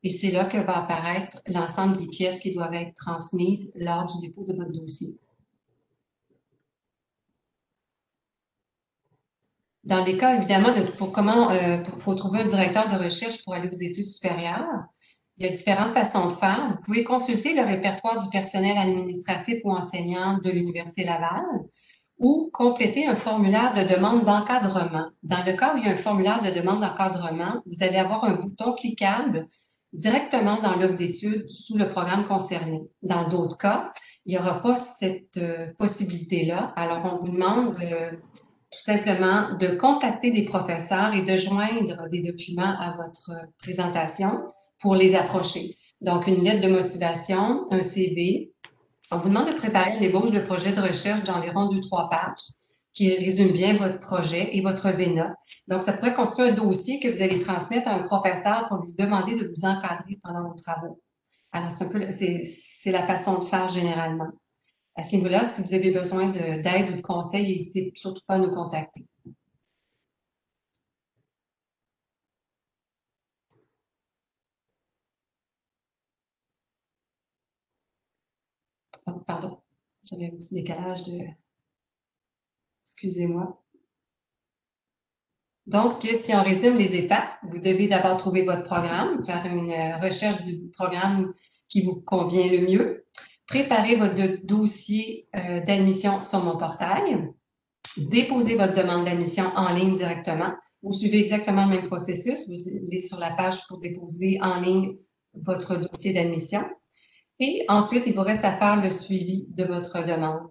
et c'est là que va apparaître l'ensemble des pièces qui doivent être transmises lors du dépôt de votre dossier. Dans les cas, évidemment, faut trouver un directeur de recherche pour aller aux études supérieures, il y a différentes façons de faire. Vous pouvez consulter le répertoire du personnel administratif ou enseignant de l'Université Laval ou compléter un formulaire de demande d'encadrement. Dans le cas où il y a un formulaire de demande d'encadrement, vous allez avoir un bouton cliquable directement dans l'offre d'études sous le programme concerné. Dans d'autres cas, il n'y aura pas cette possibilité-là. Alors, on vous demande tout simplement de contacter des professeurs et de joindre des documents à votre présentation pour les approcher. Donc, une lettre de motivation, un CV. On vous demande de préparer une ébauche de projet de recherche d'environ 2-3 pages qui résume bien votre projet et votre VENA. Donc, ça pourrait constituer un dossier que vous allez transmettre à un professeur pour lui demander de vous encadrer pendant vos travaux. Alors, c'est la façon de faire généralement. À ce niveau-là, si vous avez besoin d'aide ou de conseils, n'hésitez surtout pas à nous contacter. Oh, pardon. J'avais un petit décalage de... Excusez-moi. Donc, si on résume les étapes, vous devez d'abord trouver votre programme, faire une recherche du programme qui vous convient le mieux, préparer votre dossier d'admission sur mon portail, déposer votre demande d'admission en ligne directement. Vous suivez exactement le même processus. Vous allez sur la page pour déposer en ligne votre dossier d'admission. Et ensuite, il vous reste à faire le suivi de votre demande.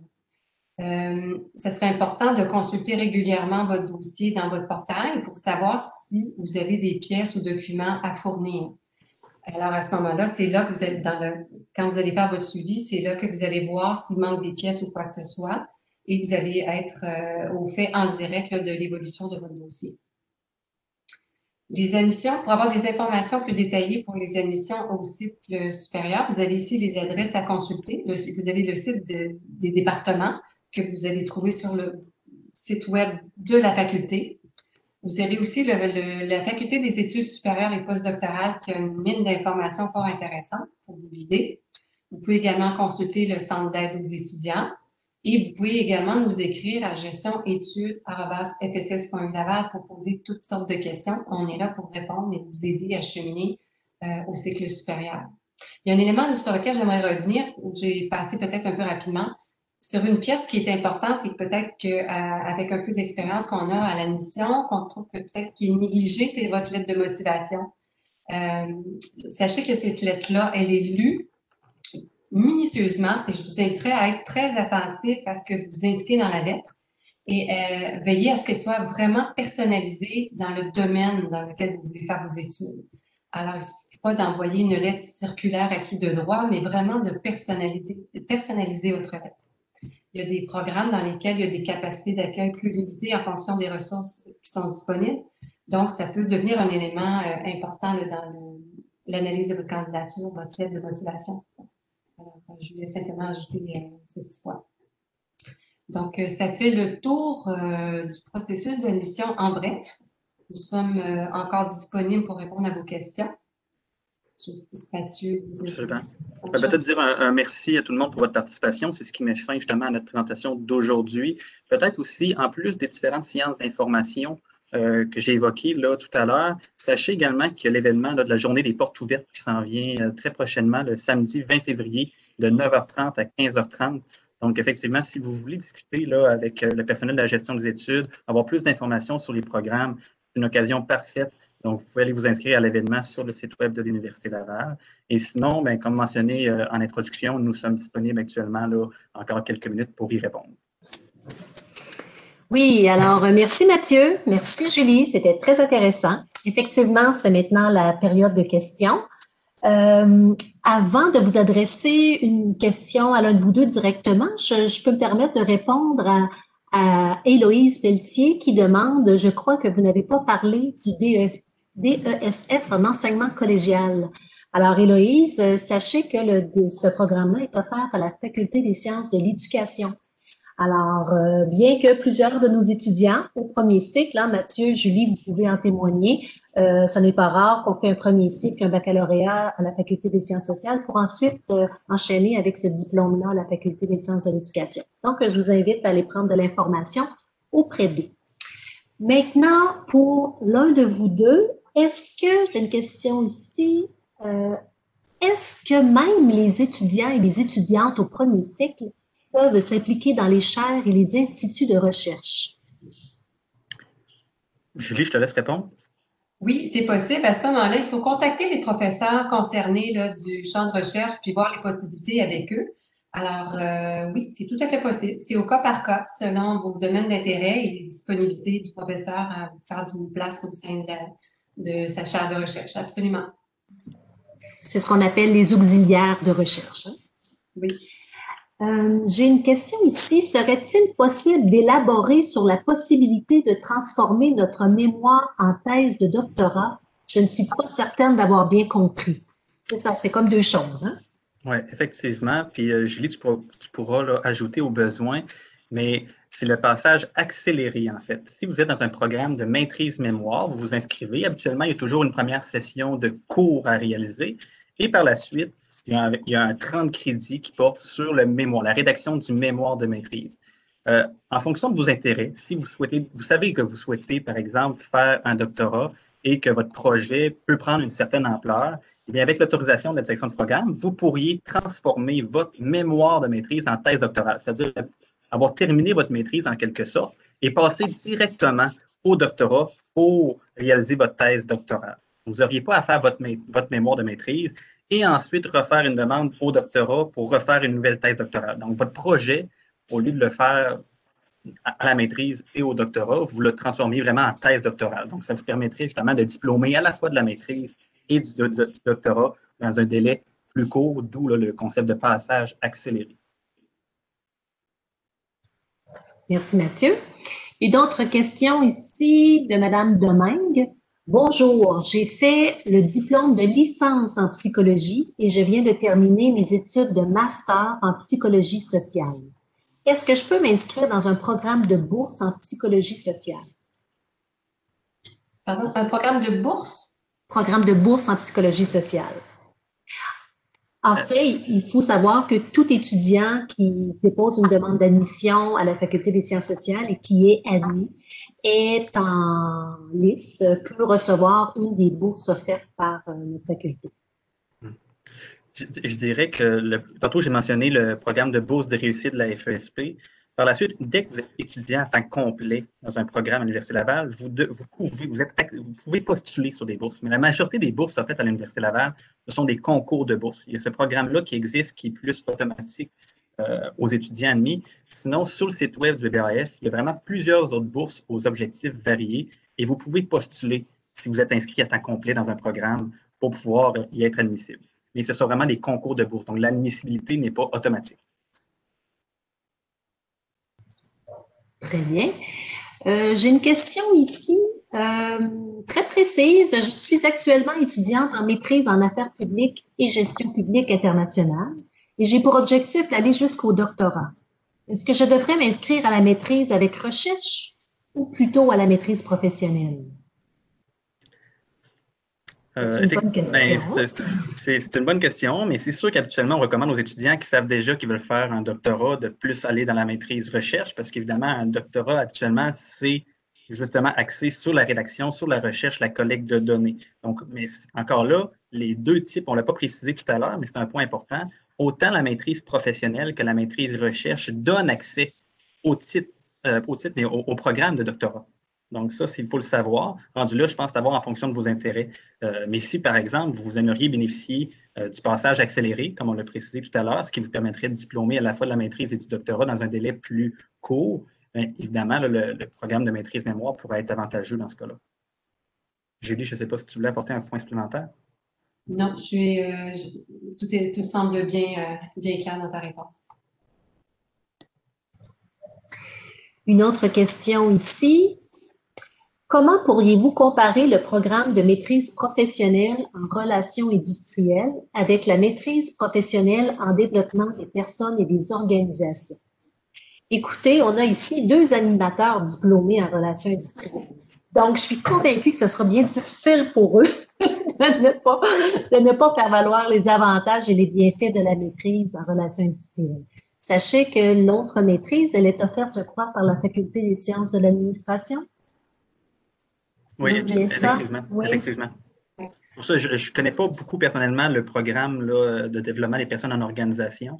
Ça serait important de consulter régulièrement votre dossier dans votre portail pour savoir si vous avez des pièces ou documents à fournir. Alors, à ce moment-là, c'est là que vous êtes quand vous allez faire votre suivi, c'est là que vous allez voir s'il manque des pièces ou quoi que ce soit et vous allez être au fait en direct là, de l'évolution de votre dossier. Les admissions, pour avoir des informations plus détaillées pour les admissions au cycle supérieur, vous avez ici les adresses à consulter. Vous avez le site des départements que vous allez trouver sur le site web de la faculté. Vous avez aussi la faculté des études supérieures et postdoctorales qui a une mine d'informations fort intéressante pour vous guider. Vous pouvez également consulter le centre d'aide aux étudiants et vous pouvez également nous écrire à gestionétudes@fss.laval pour poser toutes sortes de questions. On est là pour répondre et vous aider à cheminer au cycle supérieur. Il y a un élément sur lequel j'aimerais revenir, j'ai passé peut-être un peu rapidement, sur une pièce qui est importante et peut-être qu'avec un peu d'expérience qu'on a à l'admission, qu'on trouve que peut-être qui est négligée, c'est votre lettre de motivation. Sachez que cette lettre-là, elle est lue minutieusement et je vous inviterai à être très attentif à ce que vous indiquez dans la lettre et veillez à ce qu'elle soit vraiment personnalisée dans le domaine dans lequel vous voulez faire vos études. Alors, il ne suffit pas d'envoyer une lettre circulaire à qui de droit, mais vraiment de personnaliser votre lettre. Il y a des programmes dans lesquels il y a des capacités d'accueil plus limitées en fonction des ressources qui sont disponibles. Donc, ça peut devenir un élément important là, dans l'analyse de votre candidature, votre lettre de motivation. Alors, je voulais simplement ajouter ce petit point. Donc, ça fait le tour du processus d'admission en bref. Nous sommes encore disponibles pour répondre à vos questions. Je sais pas si Mathieu, vous avez... Absolument. Peut-être dire un merci à tout le monde pour votre participation. C'est ce qui met fin justement à notre présentation d'aujourd'hui. Peut-être aussi, en plus des différentes séances d'information que j'ai évoquées là, tout à l'heure, sachez également qu'il y a l'événement de la journée des portes ouvertes qui s'en vient très prochainement, le samedi 20 février, de 9h30 à 15h30. Donc, effectivement, si vous voulez discuter là, avec le personnel de la gestion des études, avoir plus d'informations sur les programmes, c'est une occasion parfaite. Donc, vous pouvez aller vous inscrire à l'événement sur le site web de l'Université Laval. Et sinon, bien, comme mentionné en introduction, nous sommes disponibles actuellement là, encore quelques minutes pour y répondre. Oui, alors merci Mathieu, merci Julie, c'était très intéressant. Effectivement, c'est maintenant la période de questions. Avant de vous adresser une question à l'un de vous deux directement, je peux me permettre de répondre à Héloïse Pelletier qui demande, je crois que vous n'avez pas parlé du DESS en enseignement collégial. Alors Héloïse, sachez que ce programme-là est offert à la Faculté des sciences de l'éducation. Alors, bien que plusieurs de nos étudiants au premier cycle, hein, Mathieu, Julie, vous pouvez en témoigner, ce n'est pas rare qu'on fait un premier cycle, un baccalauréat à la Faculté des sciences sociales pour ensuite enchaîner avec ce diplôme-là à la Faculté des sciences de l'éducation. Donc, je vous invite à aller prendre de l'information auprès d'eux. Maintenant, pour l'un de vous deux, est-ce que, c'est une question ici, est-ce que même les étudiants et les étudiantes au premier cycle peuvent s'impliquer dans les chaires et les instituts de recherche? Julie, je te laisse répondre. Oui, c'est possible. À ce moment-là, il faut contacter les professeurs concernés là, du champ de recherche puis voir les possibilités avec eux. Alors, oui, c'est tout à fait possible. C'est au cas par cas, selon vos domaines d'intérêt et les disponibilités du professeur à faire une place au sein de sa chaire de recherche. Absolument. C'est ce qu'on appelle les auxiliaires de recherche. Hein? Oui. J'ai une question ici. Serait-il possible d'élaborer sur la possibilité de transformer notre mémoire en thèse de doctorat? Je ne suis pas certaine d'avoir bien compris. C'est ça, c'est comme deux choses. Hein? Oui, effectivement. Puis, Julie, tu pourras là, ajouter au besoin, mais c'est le passage accéléré, en fait. Si vous êtes dans un programme de maîtrise mémoire, vous vous inscrivez. Habituellement, il y a toujours une première session de cours à réaliser. Et par la suite, il y a un 30 crédits qui porte sur le mémoire, la rédaction du mémoire de maîtrise. En fonction de vos intérêts, si vous souhaitez, vous savez que vous souhaitez, par exemple, faire un doctorat et que votre projet peut prendre une certaine ampleur, eh bien, avec l'autorisation de la direction de programme, vous pourriez transformer votre mémoire de maîtrise en thèse doctorale, c'est-à-dire avoir terminé votre maîtrise en quelque sorte et passer directement au doctorat pour réaliser votre thèse doctorale. Vous n'auriez pas à faire votre mémoire de maîtrise et ensuite refaire une demande au doctorat pour refaire une nouvelle thèse doctorale. Donc, votre projet, au lieu de le faire à la maîtrise et au doctorat, vous le transformez vraiment en thèse doctorale. Donc, ça vous permettrait justement de diplômer à la fois de la maîtrise et du doctorat dans un délai plus court, d'où le concept de passage accéléré. Merci Mathieu. Et d'autres questions ici de Madame Domingue. Bonjour, j'ai fait le diplôme de licence en psychologie et je viens de terminer mes études de master en psychologie sociale. Est-ce que je peux m'inscrire dans un programme de bourse en psychologie sociale? Pardon, un programme de bourse? Programme de bourse en psychologie sociale. En fait, il faut savoir que tout étudiant qui dépose une demande d'admission à la Faculté des sciences sociales et qui est admis est en lice, peut recevoir une des bourses offertes par notre faculté. Je dirais que, tantôt j'ai mentionné le programme de bourse de réussite de la FESP. Par la suite, dès que vous êtes étudiant à temps complet dans un programme à l'Université Laval, vous pouvez postuler sur des bourses. Mais la majorité des bourses offertes à l'Université Laval, ce sont des concours de bourses. Il y a ce programme-là qui existe, qui est plus automatique aux étudiants admis. Sinon, sur le site web du BBAF, il y a vraiment plusieurs autres bourses aux objectifs variés et vous pouvez postuler si vous êtes inscrit à temps complet dans un programme pour pouvoir y être admissible. Mais ce sont vraiment des concours de bourse. Donc, l'admissibilité n'est pas automatique. Très bien. J'ai une question ici très précise. Je suis actuellement étudiante en maîtrise en affaires publiques et gestion publique internationale et j'ai pour objectif d'aller jusqu'au doctorat. Est-ce que je devrais m'inscrire à la maîtrise avec recherche ou plutôt à la maîtrise professionnelle? C'est une bonne question. C'est une bonne question, mais c'est sûr qu'habituellement, on recommande aux étudiants qui savent déjà qu'ils veulent faire un doctorat de plus aller dans la maîtrise recherche, parce qu'évidemment, un doctorat, habituellement, c'est justement axé sur la rédaction, sur la recherche, la collecte de données. Donc, mais encore là, les deux types, on ne l'a pas précisé tout à l'heure, mais c'est un point important, autant la maîtrise professionnelle que la maîtrise recherche donnent accès au titre, mais au programme de doctorat. Donc, ça, il faut le savoir. Rendu là, je pense d'avoir en fonction de vos intérêts. Mais si, par exemple, vous aimeriez bénéficier du passage accéléré, comme on l'a précisé tout à l'heure, ce qui vous permettrait de diplômer à la fois de la maîtrise et du doctorat dans un délai plus court, bien, évidemment, là, le programme de maîtrise mémoire pourrait être avantageux dans ce cas-là. Julie, je ne sais pas si tu voulais apporter un point supplémentaire. Non, tout semble bien clair dans ta réponse. Une autre question ici. Comment pourriez-vous comparer le programme de maîtrise professionnelle en relations industrielles avec la maîtrise professionnelle en développement des personnes et des organisations? Écoutez, on a ici 2 animateurs diplômés en relations industrielles. Donc, je suis convaincue que ce sera bien difficile pour eux de ne pas faire valoir les avantages et les bienfaits de la maîtrise en relations industrielles. Sachez que l'autre maîtrise, elle est offerte, je crois, par la Faculté des sciences de l'administration. Oui, effectivement. Oui. Effectivement. Pour ça, je ne connais pas beaucoup personnellement le programme là, de développement des personnes en organisation.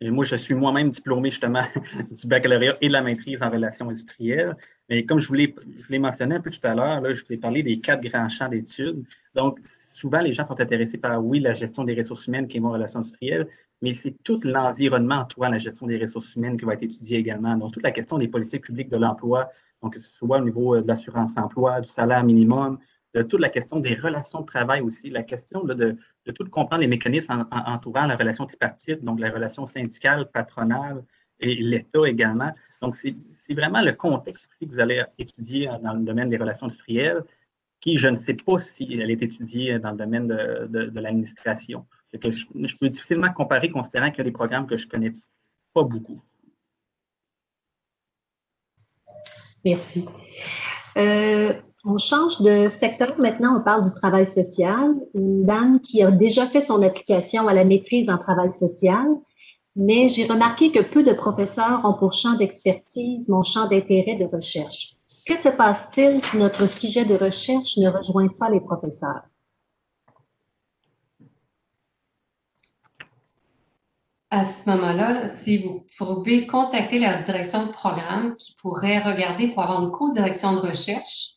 Et moi, je suis moi-même diplômé justement du baccalauréat et de la maîtrise en relations industrielles. Mais comme je vous l'ai mentionné un peu tout à l'heure, je vous ai parlé des 4 grands champs d'études. Donc, souvent, les gens sont intéressés par, oui, la gestion des ressources humaines qui est en relations industrielles, mais c'est tout l'environnement entourant la gestion des ressources humaines qui va être étudié également. Donc, toute la question des politiques publiques de l'emploi, donc que ce soit au niveau de l'assurance-emploi, du salaire minimum, de toute la question des relations de travail aussi, la question là, de tout comprendre les mécanismes entourant la relation tripartite, donc la relation syndicale, patronale et l'État également. Donc, c'est vraiment le contexte aussi que vous allez étudier dans le domaine des relations industrielles, qui, je ne sais pas si elle est étudiée dans le domaine de l'administration. Je peux difficilement comparer, considérant qu'il y a des programmes que je ne connais pas beaucoup. Merci. On change de secteur. Maintenant, on parle du travail social. Une dame qui a déjà fait son application à la maîtrise en travail social, mais j'ai remarqué que peu de professeurs ont pour champ d'expertise mon champ d'intérêt de recherche. Que se passe-t-il si notre sujet de recherche ne rejoint pas les professeurs? À ce moment-là, si vous pouvez contacter la direction de programme qui pourrait regarder pour avoir une co-direction de recherche,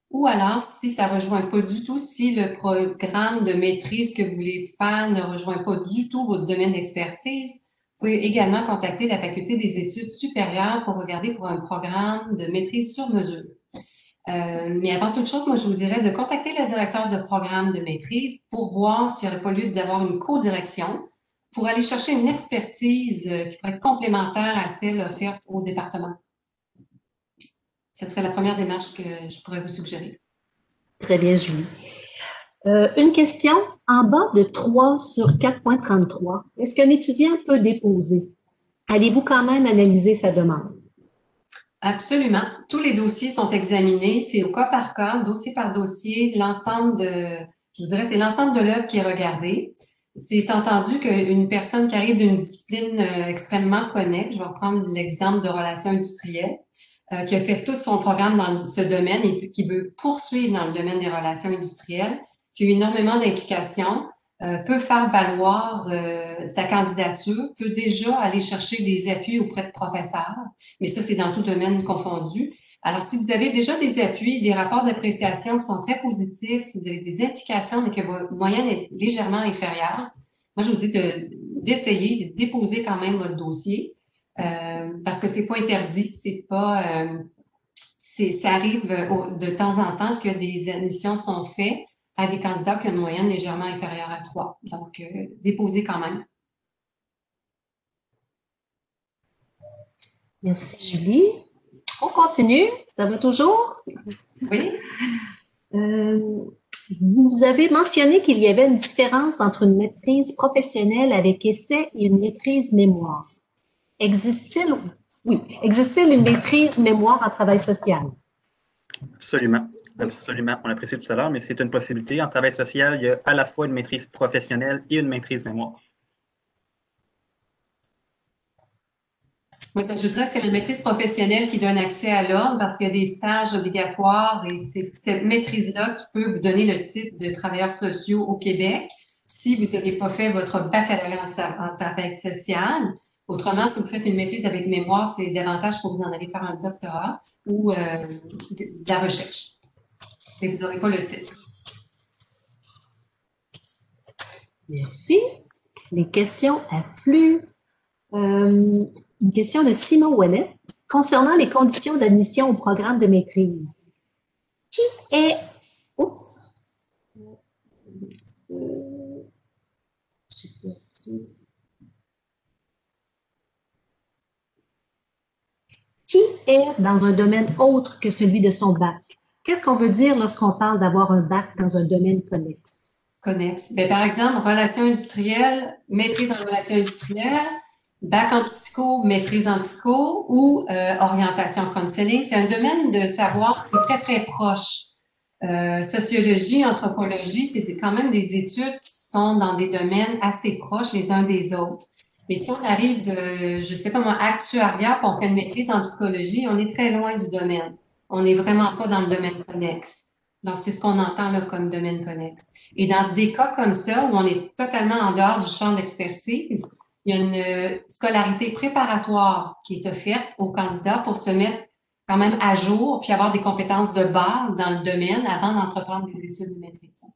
ou alors si ça ne rejoint pas du tout, si le programme de maîtrise que vous voulez faire ne rejoint pas du tout votre domaine d'expertise, vous pouvez également contacter la faculté des études supérieures pour regarder pour un programme de maîtrise sur mesure. Mais avant toute chose, moi, je vous dirais de contacter le directeur de programme de maîtrise pour voir s'il n'y aurait pas lieu d'avoir une co-direction pour aller chercher une expertise qui pourrait être complémentaire à celle offerte au département. Ce serait la première démarche que je pourrais vous suggérer. Très bien, Julie. Une question en bas de 3 sur 4.33. Est-ce qu'un étudiant peut déposer? Allez-vous quand même analyser sa demande? Absolument. Tous les dossiers sont examinés. C'est au cas par cas, dossier par dossier, je vous dirais, c'est l'ensemble de l'œuvre qui est regardé. C'est entendu qu'une personne qui arrive d'une discipline extrêmement connexe, je vais prendre l'exemple de relations industrielles, qui a fait tout son programme dans ce domaine et qui veut poursuivre dans le domaine des relations industrielles, qui a eu énormément d'implications, peut faire valoir sa candidature, peut déjà aller chercher des appuis auprès de professeurs, mais ça, c'est dans tout domaine confondu. Alors, si vous avez déjà des appuis, des rapports d'appréciation qui sont très positifs, si vous avez des implications, mais que votre moyenne est légèrement inférieure, moi, je vous dis d'essayer, de déposer quand même votre dossier, parce que c'est pas interdit, c'est pas... ça arrive de temps en temps que des admissions sont faites à des candidats qui ont une moyenne légèrement inférieure à 3. Donc, déposer quand même. Merci, Julie. On continue. Ça va toujours? Oui. Vous avez mentionné qu'il y avait une différence entre une maîtrise professionnelle avec essai et une maîtrise mémoire. Existe-t-il une maîtrise mémoire en travail social? Absolument. Absolument. On l'apprécie tout à l'heure, mais c'est une possibilité. En travail social, il y a à la fois une maîtrise professionnelle et une maîtrise mémoire. Moi, j'ajouterais que c'est la maîtrise professionnelle qui donne accès à l'ordre parce qu'il y a des stages obligatoires et c'est cette maîtrise-là qui peut vous donner le titre de travailleurs sociaux au Québec si vous n'avez pas fait votre baccalauréat en travail social. Autrement, si vous faites une maîtrise avec mémoire, c'est davantage pour vous en aller faire un doctorat ou de la recherche. Mais vous n'aurez pas le titre. Merci. Les questions affluent. Une question de Simon Ouellet concernant les conditions d'admission au programme de maîtrise. Qui est... Oups. Qui est dans un domaine autre que celui de son bac? Qu'est-ce qu'on veut dire lorsqu'on parle d'avoir un bac dans un domaine connexe? Connexe. Bien, par exemple, relations industrielles, maîtrise en relations industrielles, bac en psycho, maîtrise en psycho ou orientation counseling. C'est un domaine de savoir qui est très, très proche. Sociologie, anthropologie, c'est quand même des études qui sont dans des domaines assez proches les uns des autres. Mais si on arrive de, je sais pas moi, actuariat, puis on fait une maîtrise en psychologie, on est très loin du domaine. On n'est vraiment pas dans le domaine connexe. Donc, c'est ce qu'on entend là comme domaine connexe. Et dans des cas comme ça, où on est totalement en dehors du champ d'expertise, il y a une scolarité préparatoire qui est offerte aux candidats pour se mettre quand même à jour puis avoir des compétences de base dans le domaine avant d'entreprendre des études de maîtrise.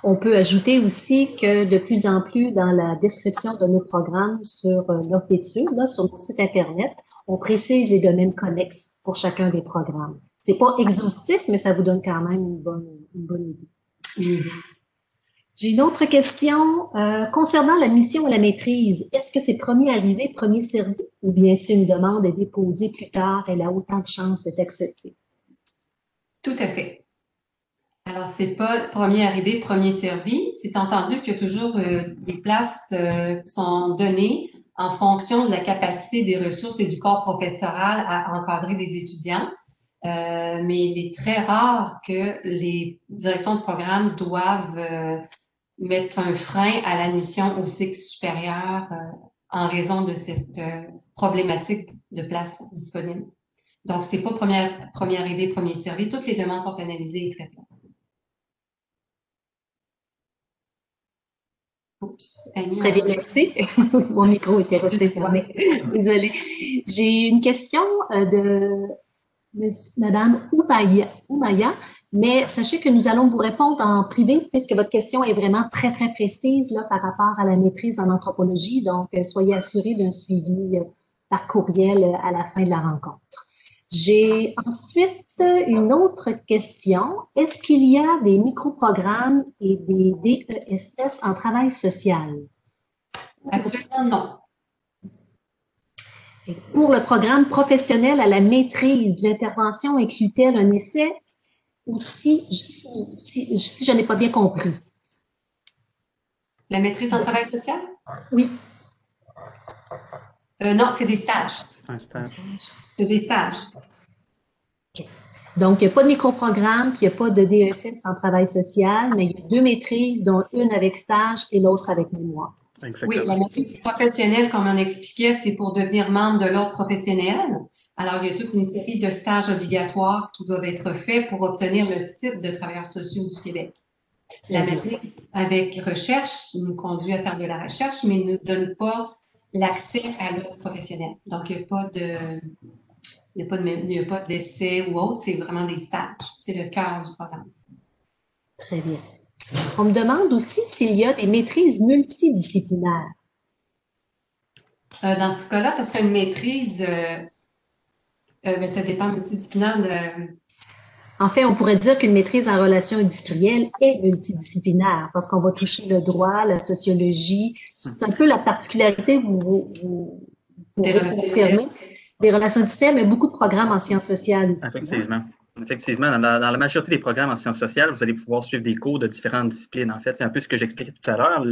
On peut ajouter aussi que de plus en plus dans la description de nos programmes sur l'offre d'études, sur nos sites Internet, on précise les domaines connexes pour chacun des programmes. C'est pas exhaustif, mais ça vous donne quand même une bonne idée. Mm-hmm. J'ai une autre question concernant la mission à la maîtrise. Est-ce que c'est premier arrivé, premier servi ou bien si une demande est déposée plus tard, elle a autant de chances d'être acceptée? Tout à fait. Alors, c'est pas premier arrivé, premier servi. C'est entendu qu'il y a toujours des places qui sont données en fonction de la capacité des ressources et du corps professoral à encadrer des étudiants. mais il est très rare que les directions de programme doivent mettre un frein à l'admission au cycle supérieur en raison de cette problématique de place disponible. Donc, c'est pas premier arrivé, premier servi. Toutes les demandes sont analysées et traitées. Oups, Annie, Très bien, merci. Mon micro était resté fermé. Désolée. J'ai une question de Madame Oumaya, mais sachez que nous allons vous répondre en privé puisque votre question est vraiment très, très précise là, par rapport à la maîtrise en anthropologie. Donc, soyez assurés d'un suivi par courriel à la fin de la rencontre. J'ai ensuite une autre question. Est-ce qu'il y a des microprogrammes et des DESS en travail social? Actuellement, non. Et pour le programme professionnel à la maîtrise, l'intervention inclut-elle un essai ou si je n'ai pas bien compris? La maîtrise en travail social? Oui. Non, c'est des stages. C'est un stage. C'est des stages. Okay. Donc, il n'y a pas de microprogramme, puis il n'y a pas de DESS en travail social, mais il y a 2 maîtrises, dont une avec stage et l'autre avec mémoire. Exactement. Oui, la maîtrise professionnelle, comme on expliquait, c'est pour devenir membre de l'ordre professionnel. Alors, il y a toute une série de stages obligatoires qui doivent être faits pour obtenir le titre de travailleur social du Québec. La maîtrise avec recherche nous conduit à faire de la recherche, mais ne nous donne pas l'accès à l'ordre professionnel. Donc, il n'y a pas d'essai ou autre, c'est vraiment des stages. C'est le cœur du programme. Très bien. On me demande aussi s'il y a des maîtrises multidisciplinaires. Dans ce cas-là, ça serait une maîtrise, mais ça dépend multidisciplinaire de... En fait, on pourrait dire qu'une maîtrise en relations industrielles est multidisciplinaire parce qu'on va toucher le droit, la sociologie. C'est un peu la particularité, vous Des relations confirmer, des relations industrielles, mais beaucoup de programmes en sciences sociales aussi. Effectivement. Effectivement, dans la majorité des programmes en sciences sociales, vous allez pouvoir suivre des cours de différentes disciplines. En fait, c'est un peu ce que j'expliquais tout à l'heure.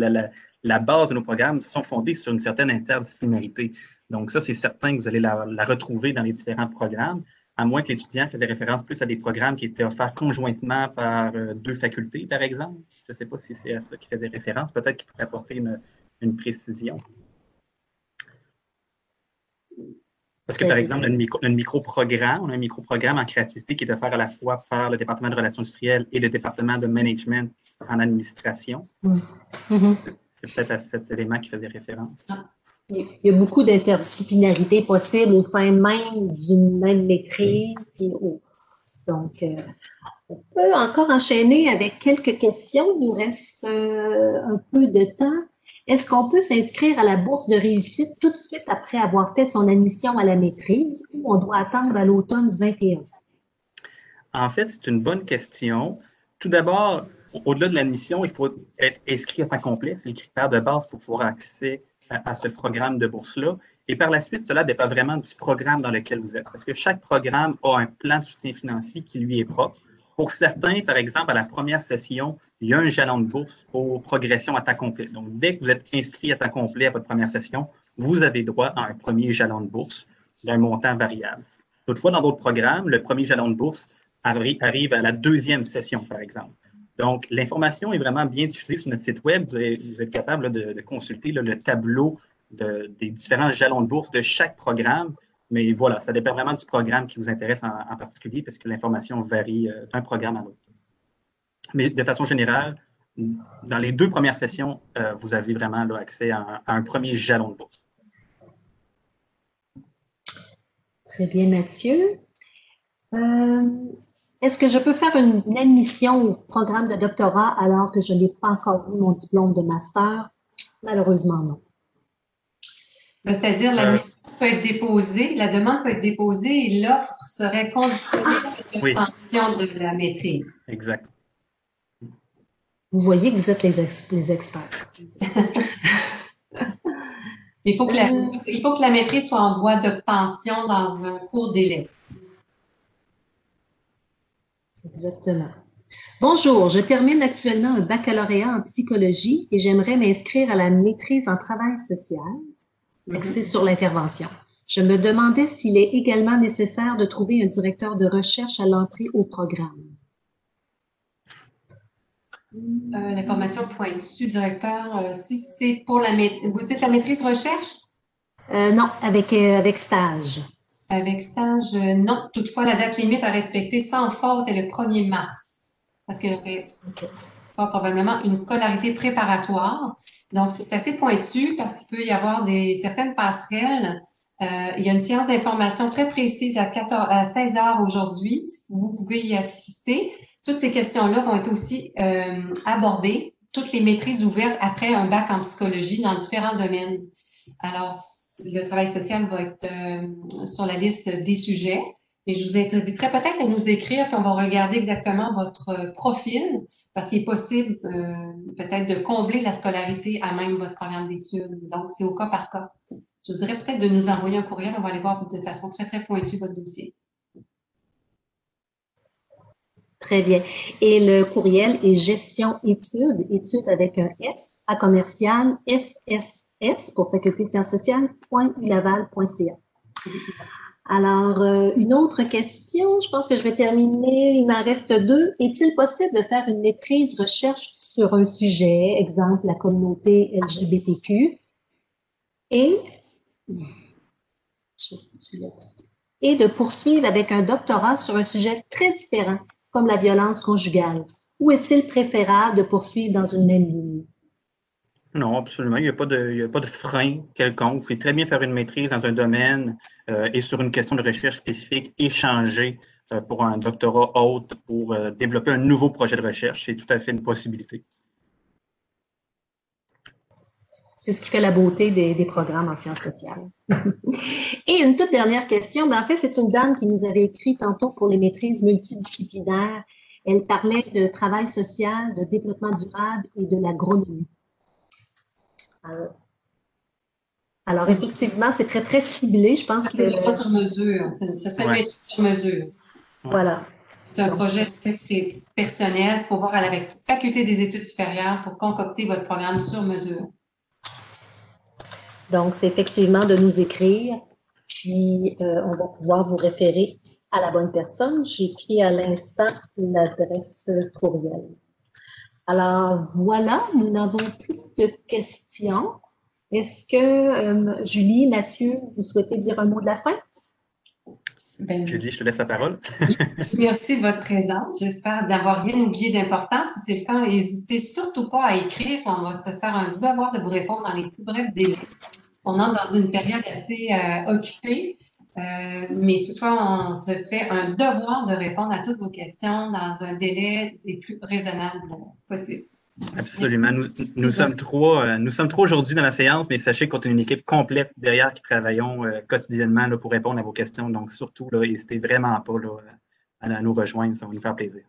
La base de nos programmes sont fondés sur une certaine interdisciplinarité. Donc ça, c'est certain que vous allez la retrouver dans les différents programmes, à moins que l'étudiant faisait référence plus à des programmes qui étaient offerts conjointement par 2 facultés, par exemple. Je ne sais pas si c'est à ça qu'il faisait référence. Peut-être qu'il pourrait apporter une précision. Parce que, par exemple, un microprogramme, on a un microprogramme en créativité qui est offert à la fois par le département de relations industrielles et le département de management en administration. C'est peut-être à cet élément qui faisait référence. Il y a beaucoup d'interdisciplinarité possible au sein même d'une même maîtrise. Donc, on peut encore enchaîner avec quelques questions. Il nous reste un peu de temps. Est-ce qu'on peut s'inscrire à la bourse de réussite tout de suite après avoir fait son admission à la maîtrise ou on doit attendre à l'automne 21? En fait, c'est une bonne question. Tout d'abord, au-delà de l'admission, il faut être inscrit à temps complet. C'est le critère de base pour pouvoir accéder à ce programme de bourse-là. Et par la suite, cela dépend vraiment du programme dans lequel vous êtes. Parce que chaque programme a un plan de soutien financier qui lui est propre. Pour certains, par exemple, à la première session, il y a un jalon de bourse pour progression à temps complet. Donc, dès que vous êtes inscrit à temps complet à votre première session, vous avez droit à un premier jalon de bourse d'un montant variable. Toutefois, dans d'autres programmes, le premier jalon de bourse arrive à la 2e session, par exemple. Donc, l'information est vraiment bien diffusée sur notre site Web. Vous êtes capable de consulter le tableau des différents jalons de bourse de chaque programme. Mais voilà, ça dépend vraiment du programme qui vous intéresse en particulier parce que l'information varie d'un programme à l'autre. Mais de façon générale, dans les 2 premières sessions, vous avez vraiment accès à un premier jalon de bourse. Très bien, Mathieu. Est-ce que je peux faire une admission au programme de doctorat alors que je n'ai pas encore eu mon diplôme de master? Malheureusement, non. C'est-à-dire, l'admission peut être déposée, la demande peut être déposée et l'offre serait conditionnée à l'obtention de la maîtrise. Exact. Vous voyez que vous êtes les experts. Il faut que la maîtrise soit en voie d'obtention dans un court délai. Exactement. Bonjour, je termine actuellement un baccalauréat en psychologie et j'aimerais m'inscrire à la maîtrise en travail social. Axé sur l'intervention. Je me demandais s'il est également nécessaire de trouver un directeur de recherche à l'entrée au programme. L'information pointue, directeur, si c'est pour vous dites la maîtrise recherche? Non, avec stage. Avec stage, non. Toutefois, la date limite à respecter sans faute est le 1er mars. Parce qu'il y aurait fort probablement une scolarité préparatoire. Donc, c'est assez pointu parce qu'il peut y avoir certaines passerelles. Il y a une séance d'information très précise à 16 heures aujourd'hui. Si vous pouvez y assister. Toutes ces questions-là vont être aussi abordées. Toutes les maîtrises ouvertes après un bac en psychologie dans différents domaines. Alors, le travail social va être sur la liste des sujets. Et je vous inviterai peut-être à nous écrire, puis on va regarder exactement votre profil, parce qu'il est possible peut-être de combler la scolarité à même votre programme d'études. Donc, c'est au cas par cas. Je vous dirais peut-être de nous envoyer un courriel, on va aller voir de façon très, très pointue votre dossier. Très bien. Et le courriel est gestion études, études avec un S, à commercial, FSS, pour faculté sciences sociales, .ulaval.ca. Alors, une autre question, je pense que je vais terminer, il m'en reste deux. Est-il possible de faire une maîtrise recherche sur un sujet, exemple la communauté LGBTQ, et de poursuivre avec un doctorat sur un sujet très différent, comme la violence conjugale? Ou est-il préférable de poursuivre dans une même ligne? Non, absolument. Il n'y a pas de frein quelconque. Vous pouvez très bien faire une maîtrise dans un domaine et sur une question de recherche spécifique, échanger pour un doctorat autre, pour développer un nouveau projet de recherche. C'est tout à fait une possibilité. C'est ce qui fait la beauté des programmes en sciences sociales. Et une toute dernière question, en fait, c'est une dame qui nous avait écrit tantôt pour les maîtrises multidisciplinaires. Elle parlait de travail social, de développement durable et de l'agronomie. Alors, effectivement, c'est très, très ciblé. Je pense que c'est pas sur mesure. Ça serait une maîtrise sur mesure. Voilà. C'est un projet très personnel pour voir avec la faculté des études supérieures pour concocter votre programme sur mesure. Donc, c'est effectivement de nous écrire, puis on va pouvoir vous référer à la bonne personne. J'ai écrit à l'instant l'adresse courriel. Alors, voilà, nous n'avons plus de questions. Est-ce que Julie, Mathieu, vous souhaitez dire un mot de la fin? Julie, je te laisse la parole. Merci de votre présence. J'espère d'avoir rien oublié d'important. Si c'est le cas, n'hésitez surtout pas à écrire. On va se faire un devoir de vous répondre dans les plus brefs délais. On entre dans une période assez occupée, mais toutefois, on se fait un devoir de répondre à toutes vos questions dans un délai les plus raisonnables possible. Absolument. Nous sommes trois aujourd'hui dans la séance, mais sachez qu'on est une équipe complète derrière qui travaillons quotidiennement là, pour répondre à vos questions. Donc, surtout, n'hésitez vraiment pas là, à nous rejoindre, ça va nous faire plaisir.